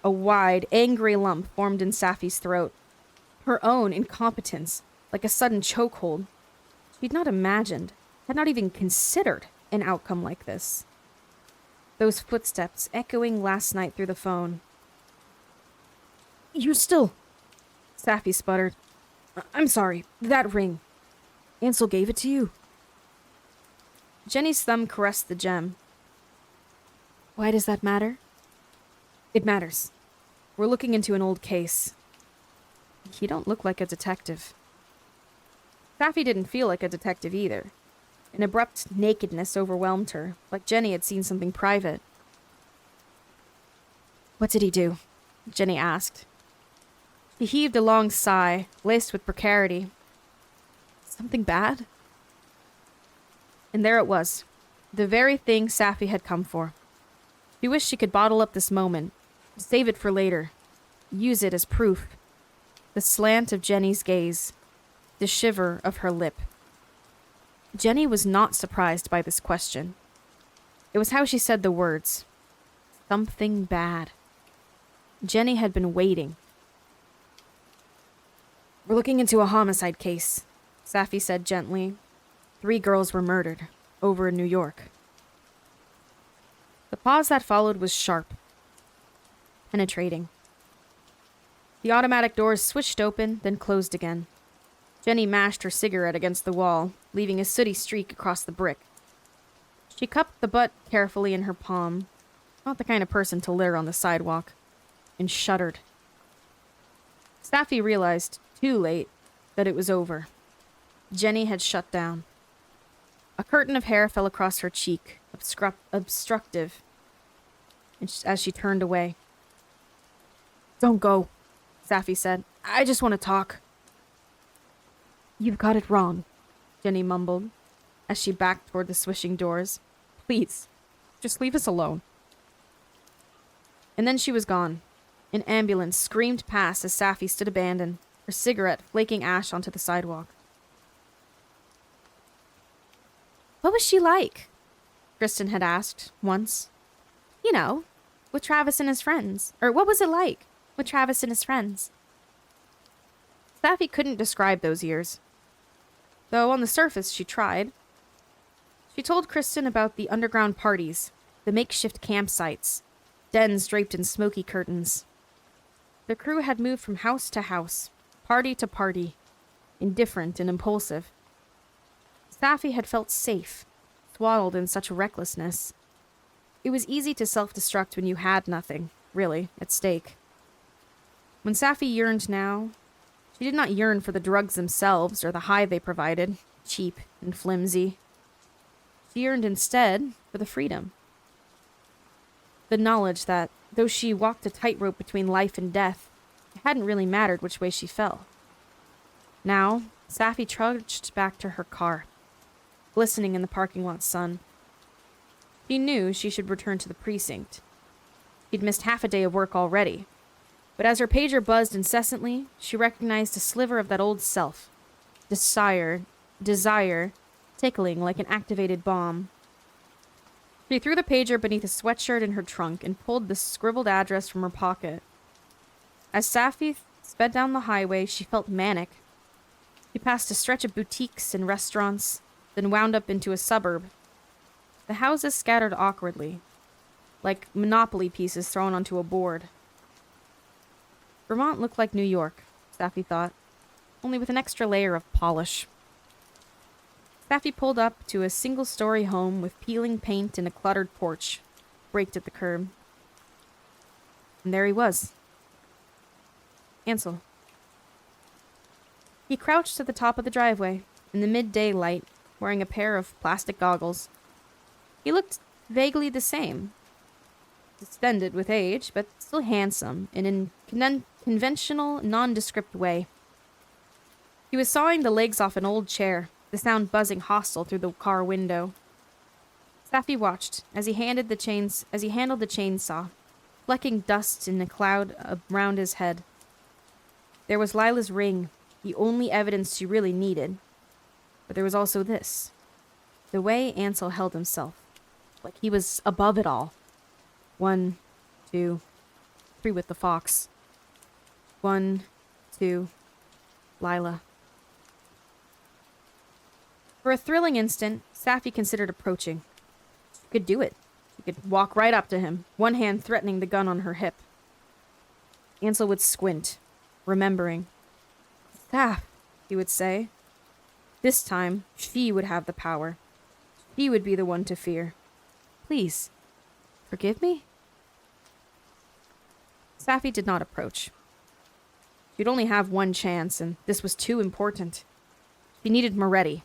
A wide, angry lump formed in Safi's throat. Her own incompetence, like a sudden chokehold. She'd not imagined, had not even considered, an outcome like this. Those footsteps echoing last night through the phone. You still... Safi sputtered. I'm sorry, that ring. Ansel gave it to you. Jenny's thumb caressed the gem. Why does that matter? It matters. We're looking into an old case. You don't look like a detective. Safi didn't feel like a detective either. An abrupt nakedness overwhelmed her, like Jenny had seen something private. What did he do? Jenny asked. He heaved a long sigh, laced with precarity. Something bad? And there it was. The very thing Safi had come for. She wished she could bottle up this moment, save it for later, use it as proof. The slant of Jenny's gaze, the shiver of her lip. Jenny was not surprised by this question. It was how she said the words. Something bad. Jenny had been waiting. We're looking into a homicide case, Safi said gently. 3 girls were murdered, over in New York. The pause that followed was sharp, penetrating. The automatic doors switched open, then closed again. Jenny mashed her cigarette against the wall, leaving a sooty streak across the brick. She cupped the butt carefully in her palm, not the kind of person to litter on the sidewalk, and shuddered. Safi realized, too late, that it was over. Jenny had shut down. A curtain of hair fell across her cheek, obstructive, as she turned away. Don't go, Safi said. I just want to talk. You've got it wrong, Jenny mumbled, as she backed toward the swishing doors. Please, just leave us alone. And then she was gone. An ambulance screamed past as Safi stood abandoned, her cigarette flaking ash onto the sidewalk. What was she like? Kristen had asked, once. You know, with Travis and his friends. Or what was it like, with Travis and his friends? Safi couldn't describe those years. Though on the surface she tried. She told Kristen about the underground parties, the makeshift campsites, dens draped in smoky curtains. The crew had moved from house to house, party to party, indifferent and impulsive. Safi had felt safe, swaddled in such recklessness. It was easy to self-destruct when you had nothing, really, at stake. When Safi yearned now, she did not yearn for the drugs themselves or the high they provided, cheap and flimsy. She yearned instead for the freedom. The knowledge that, though she walked a tightrope between life and death, it hadn't really mattered which way she fell. Now, Safi trudged back to her car, glistening in the parking lot sun. She knew she should return to the precinct. She'd missed half a day of work already, but as her pager buzzed incessantly, she recognized a sliver of that old self, desire, tickling like an activated bomb. She threw the pager beneath a sweatshirt in her trunk and pulled the scribbled address from her pocket. As Safi sped down the highway, she felt manic. She passed a stretch of boutiques and restaurants, then wound up into a suburb. The houses scattered awkwardly, like Monopoly pieces thrown onto a board. Vermont looked like New York, Safi thought, only with an extra layer of polish. Safi pulled up to a single-story home with peeling paint and a cluttered porch, braked at the curb. And there he was. Ansel. He crouched at the top of the driveway, in the midday light, wearing a pair of plastic goggles. He looked vaguely the same. Distended with age, but still handsome, in a conventional, nondescript way. He was sawing the legs off an old chair, the sound buzzing hostile through the car window. Safi watched as he handled the chainsaw, flecking dust in a cloud around his head. There was Lila's ring, the only evidence she really needed. But there was also this. The way Ansel held himself, like he was above it all. 1, 2, 3 with the fox. 1, 2, Lila. For a thrilling instant, Safi considered approaching. She could do it. She could walk right up to him, one hand threatening the gun on her hip. Ansel would squint, remembering. Staff, he would say. This time, she would have the power. She would be the one to fear. Please, forgive me? Safi did not approach. She'd only have one chance, and this was too important. She needed Moretti.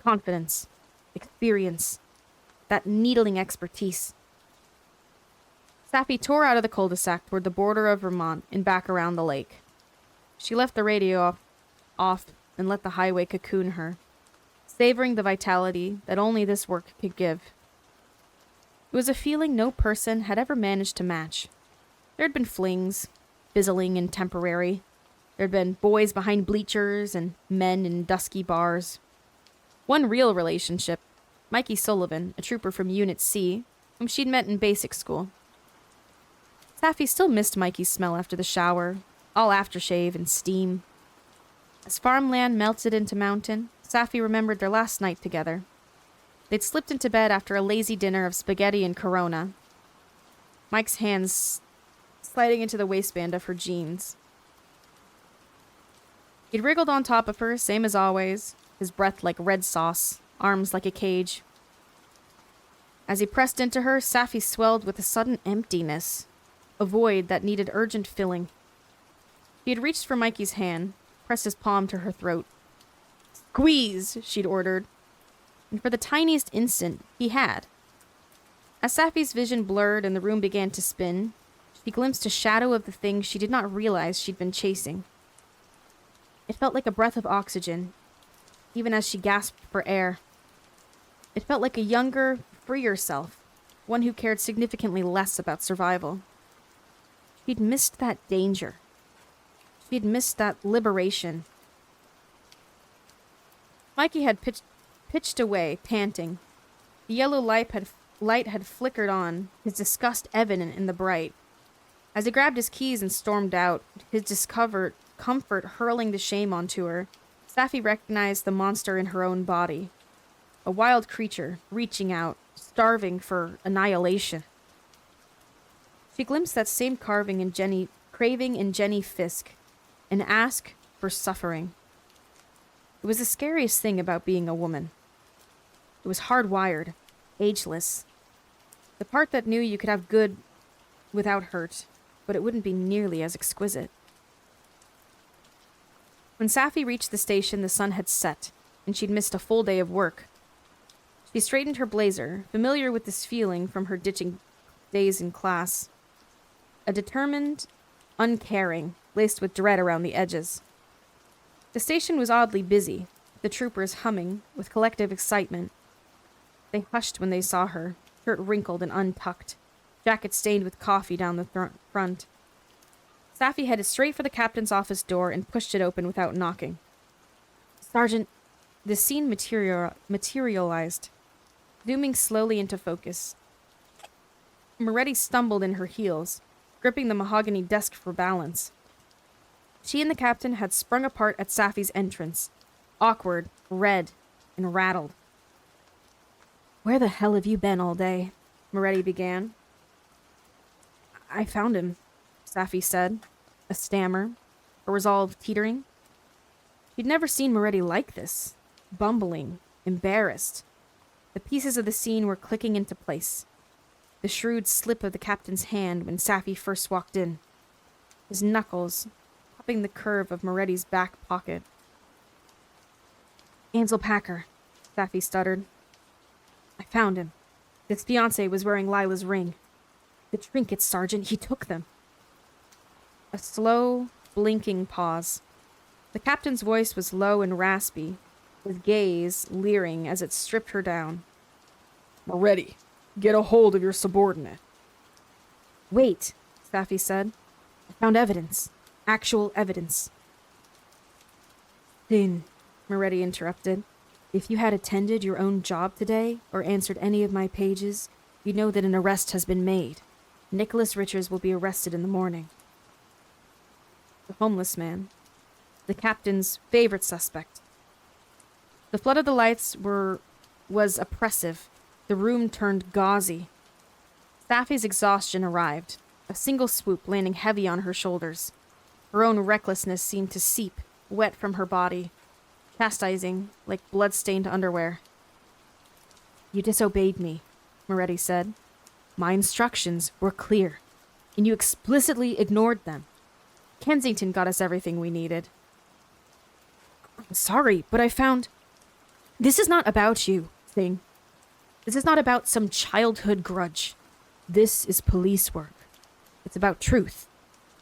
Confidence. Experience. That needling expertise. Safi tore out of the cul-de-sac toward the border of Vermont and back around the lake. She left the radio off and let the highway cocoon her, savoring the vitality that only this work could give. It was a feeling no person had ever managed to match. There had been flings, fizzling and temporary. There had been boys behind bleachers and men in dusky bars. One real relationship, Mikey Sullivan, a trooper from Unit C, whom she'd met in basic school. Safi still missed Mikey's smell after the shower, all aftershave and steam. As farmland melted into mountain, Safi remembered their last night together. They'd slipped into bed after a lazy dinner of spaghetti and Corona, Mike's hands sliding into the waistband of her jeans. He'd wriggled on top of her, same as always, his breath like red sauce, arms like a cage. As he pressed into her, Safi swelled with a sudden emptiness, a void that needed urgent filling. He had reached for Mikey's hand, pressed his palm to her throat. "Squeeze," she'd ordered. And for the tiniest instant, he had. As Safi's vision blurred and the room began to spin, she glimpsed a shadow of the thing she did not realize she'd been chasing. It felt like a breath of oxygen, even as she gasped for air. It felt like a younger, freer self, one who cared significantly less about survival. She'd missed that danger. She'd missed that liberation. Mikey had pitched away, panting. The yellow light had flickered on, his disgust evident in the bright. As he grabbed his keys and stormed out, his discovered comfort hurling the shame onto her, Safi recognized the monster in her own body. A wild creature, reaching out, starving for annihilation. She glimpsed that same craving in Jenny Fisk, an ask for suffering. It was the scariest thing about being a woman. It was hardwired, ageless. The part that knew you could have good without hurt, but it wouldn't be nearly as exquisite. When Safi reached the station, the sun had set, and she'd missed a full day of work. She straightened her blazer, familiar with this feeling from her ditching days in class. A determined, uncaring, laced with dread around the edges. The station was oddly busy, the troopers humming with collective excitement. They hushed when they saw her, shirt wrinkled and untucked, jacket stained with coffee down the front. Safi headed straight for the captain's office door and pushed it open without knocking. "Sergeant," the scene materialized, zooming slowly into focus. Moretti stumbled in her heels, gripping the mahogany desk for balance. She and the captain had sprung apart at Safi's entrance, awkward, red, and rattled. "Where the hell have you been all day?" Moretti began. "I found him," Safi said, a stammer, her resolve teetering. She'd never seen Moretti like this, bumbling, embarrassed. The pieces of the scene were clicking into place. The shrewd slip of the captain's hand when Safi first walked in, his knuckles popping the curve of Moretti's back pocket. "Ansel Packer," Safi stuttered. "I found him. His fiancée was wearing Lila's ring. The trinkets, Sergeant, he took them." A slow, blinking pause. The captain's voice was low and raspy, his gaze leering as it stripped her down. "Moretti, get a hold of your subordinate." "Wait," Safi said. "I found evidence. Actual evidence." "Then," Moretti interrupted, "if you had attended your own job today or answered any of my pages, you know that an arrest has been made. Nicholas Richards will be arrested in the morning." The homeless man. The captain's favorite suspect. The flood of the lights was oppressive. The room turned gauzy. Safi's exhaustion arrived, a single swoop landing heavy on her shoulders. Her own recklessness seemed to seep, wet from her body, chastising like blood-stained underwear. "You disobeyed me," Moretti said. "My instructions were clear. and you explicitly ignored them. Kensington got us everything we needed. I'm sorry, but I found... This is not about you, Thing. This is not about some childhood grudge. This is police work. It's about truth,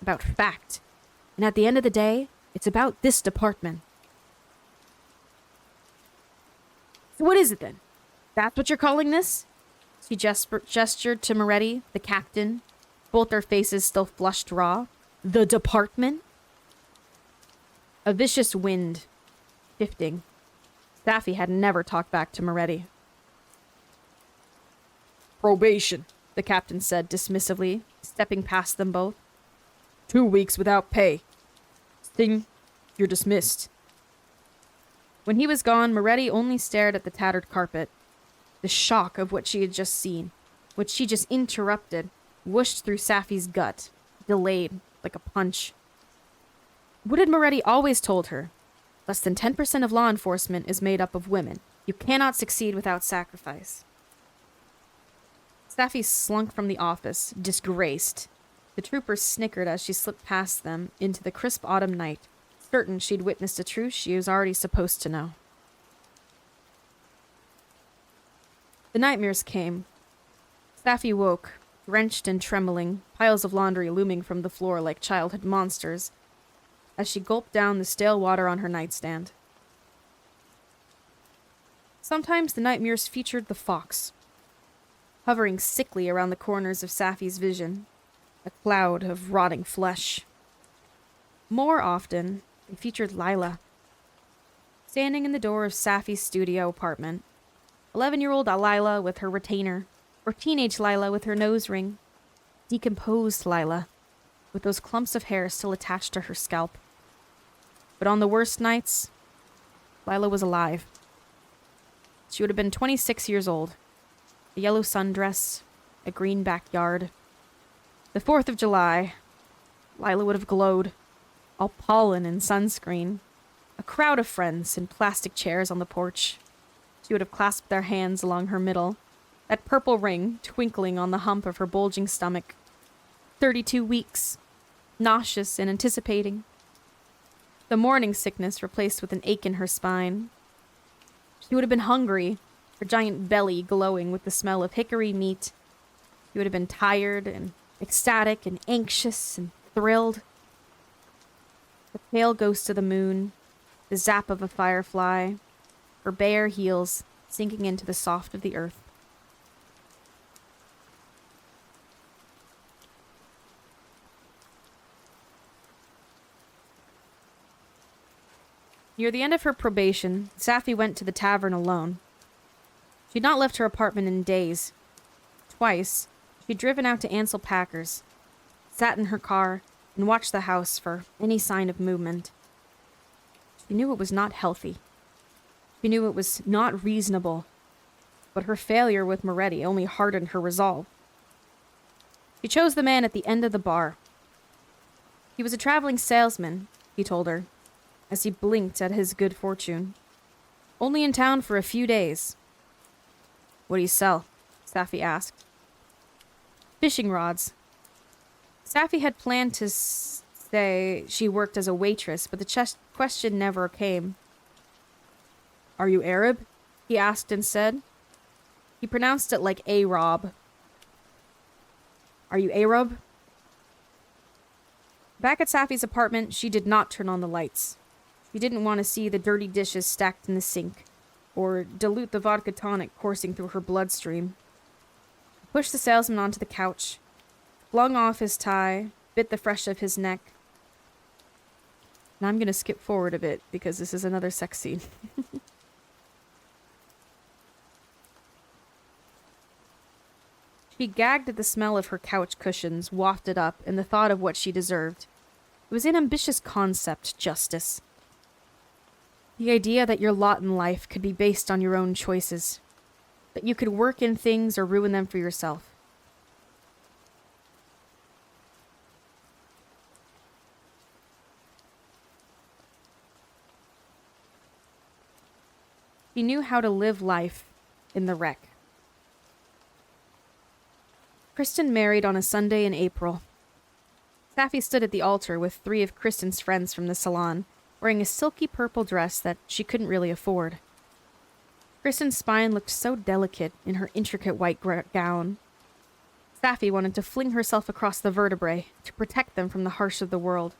about fact. And at the end of the day, it's about this department. So what is it then? That's what you're calling this? She gestured to Moretti, the captain, both their faces still flushed raw. The department? A vicious wind, shifting. Safi had never talked back to Moretti.
Probation,
The captain said dismissively, stepping past them both.
2 weeks without pay. Sting, you're dismissed.
When he was gone, Moretti only stared at the tattered carpet. The shock of what she had just seen, what she just interrupted, whooshed through Safi's gut, delayed, like a punch. What had Moretti always told her? Less than 10% of law enforcement is made up of women. You cannot succeed without sacrifice. Safi slunk from the office, disgraced. The troopers snickered as she slipped past them into the crisp autumn night, certain she'd witnessed a truth she was already supposed to know. The nightmares came. Safi woke, drenched and trembling, piles of laundry looming from the floor like childhood monsters, as she gulped down the stale water on her nightstand. Sometimes the nightmares featured the fox, hovering sickly around the corners of Safi's vision, a cloud of rotting flesh. More often, they featured Lila, standing in the door of Safi's studio apartment. 11-year-old Lila with her retainer, or teenage Lila with her nose ring, decomposed Lila, with those clumps of hair still attached to her scalp. But on the worst nights, Lila was alive. She would have been 26 years old, a yellow sundress, a green backyard. The 4th of July, Lila would have glowed, all pollen and sunscreen, a crowd of friends in plastic chairs on the porch. She would have clasped their hands along her middle, that purple ring twinkling on the hump of her bulging stomach. 32 weeks, nauseous and anticipating. The morning sickness replaced with an ache in her spine. She would have been hungry, her giant belly glowing with the smell of hickory meat. She would have been tired and ecstatic and anxious and thrilled. The pale ghost of the moon, the zap of a firefly, her bare heels sinking into the soft of the earth. Near the end of her probation, Safi went to the tavern alone. She'd not left her apartment in days. Twice, she'd driven out to Ansel Packer's, sat in her car, and watched the house for any sign of movement. She knew it was not healthy. She knew it was not reasonable, but her failure with Moretti only hardened her resolve. She chose the man at the end of the bar. He was a traveling salesman, he told her, as he blinked at his good fortune. Only in town for a few days. What do you sell? Safi asked. Fishing rods. Safi had planned to say she worked as a waitress, but the question never came. Are you Arab? He asked instead. He pronounced it like A-Rob. Are you Arab? Back at Safi's apartment, she did not turn on the lights. She didn't want to see the dirty dishes stacked in the sink, or dilute the vodka tonic coursing through her bloodstream. She pushed the salesman onto the couch, flung off his tie, bit the flesh of his neck. And I'm going to skip forward a bit, because this is another sex scene. She gagged at the smell of her couch cushions wafted up and the thought of what she deserved. It was an ambitious concept, justice. The idea that your lot in life could be based on your own choices. That you could work in things or ruin them for yourself. She knew how to live life in the wreck. Kristen married on a Sunday in April, Safi stood at the altar with 3 of Kristen's friends from the salon, wearing a silky purple dress that she couldn't really afford. Kristen's spine looked so delicate in her intricate white gown. Safi wanted to fling herself across the vertebrae to protect them from the harsh of the world.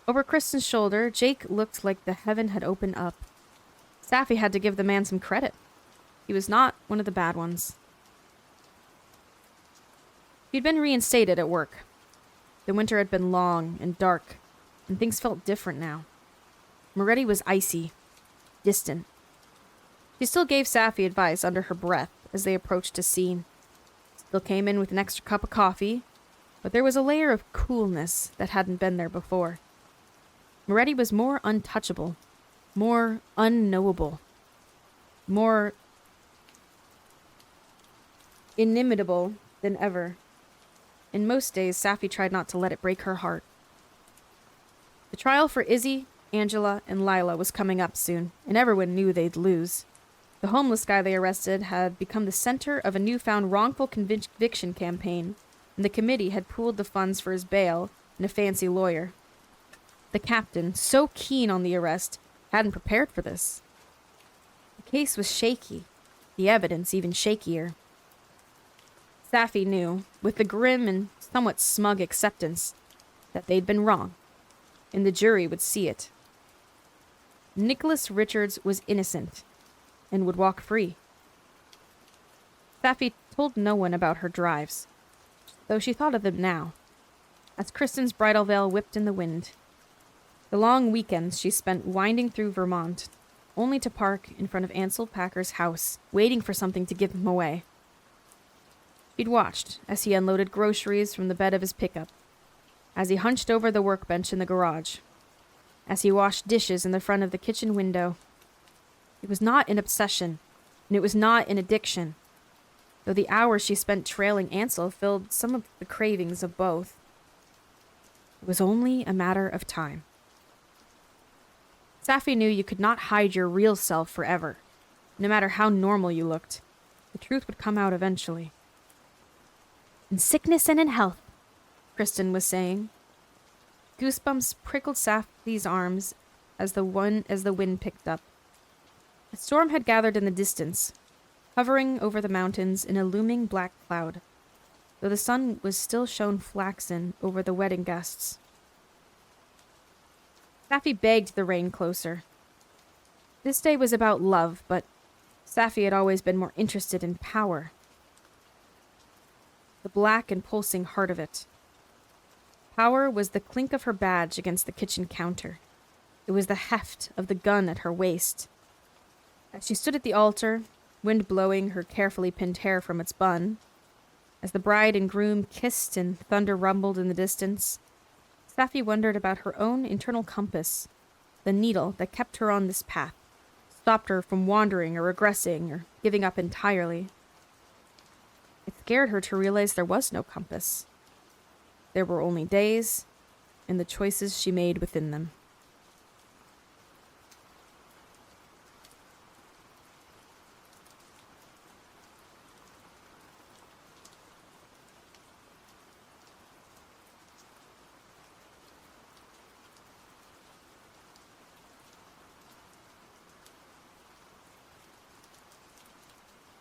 Over Kristen's shoulder, Jake looked like the heaven had opened up. Safi had to give the man some credit. He was not one of the bad ones. He'd been reinstated at work. The winter had been long and dark, and things felt different now. Moretti was icy, distant. She still gave Safi advice under her breath as they approached a scene. Still came in with an extra cup of coffee, but there was a layer of coolness that hadn't been there before. Moretti was more untouchable, more unknowable, more inimitable than ever. In most days, Safi tried not to let it break her heart. The trial for Izzy, Angela, and Lila was coming up soon, and everyone knew they'd lose. The homeless guy they arrested had become the center of a newfound wrongful conviction campaign, and the committee had pooled the funds for his bail and a fancy lawyer. The captain, so keen on the arrest, hadn't prepared for this. The case was shaky, the evidence even shakier. Safi knew, with the grim and somewhat smug acceptance, that they'd been wrong, and the jury would see it. Nicholas Richards was innocent, and would walk free. Safi told no one about her drives, though she thought of them now, as Kristen's bridal veil whipped in the wind. The long weekends she spent winding through Vermont, only to park in front of Ansel Packer's house, waiting for something to give him away. She'd watched as he unloaded groceries from the bed of his pickup, as he hunched over the workbench in the garage, as he washed dishes in the front of the kitchen window. It was not an obsession, and it was not an addiction, though the hours she spent trailing Ansel filled some of the cravings of both. It was only a matter of time. Safi knew you could not hide your real self forever. No matter how normal you looked, the truth would come out eventually. In sickness and in health, Kristen was saying. Goosebumps prickled Safi's arms as the wind picked up. A storm had gathered in the distance, hovering over the mountains in a looming black cloud, though the sun was still shone flaxen over the wedding guests. Safi begged the rain closer. This day was about love, but Safi had always been more interested in power. The black and pulsing heart of it. Power was the clink of her badge against the kitchen counter. It was the heft of the gun at her waist. As she stood at the altar, wind blowing her carefully pinned hair from its bun, as the bride and groom kissed and thunder rumbled in the distance, Safi wondered about her own internal compass, the needle that kept her on this path, stopped her from wandering or regressing or giving up entirely. It scared her to realize there was no compass. There were only days and the choices she made within them.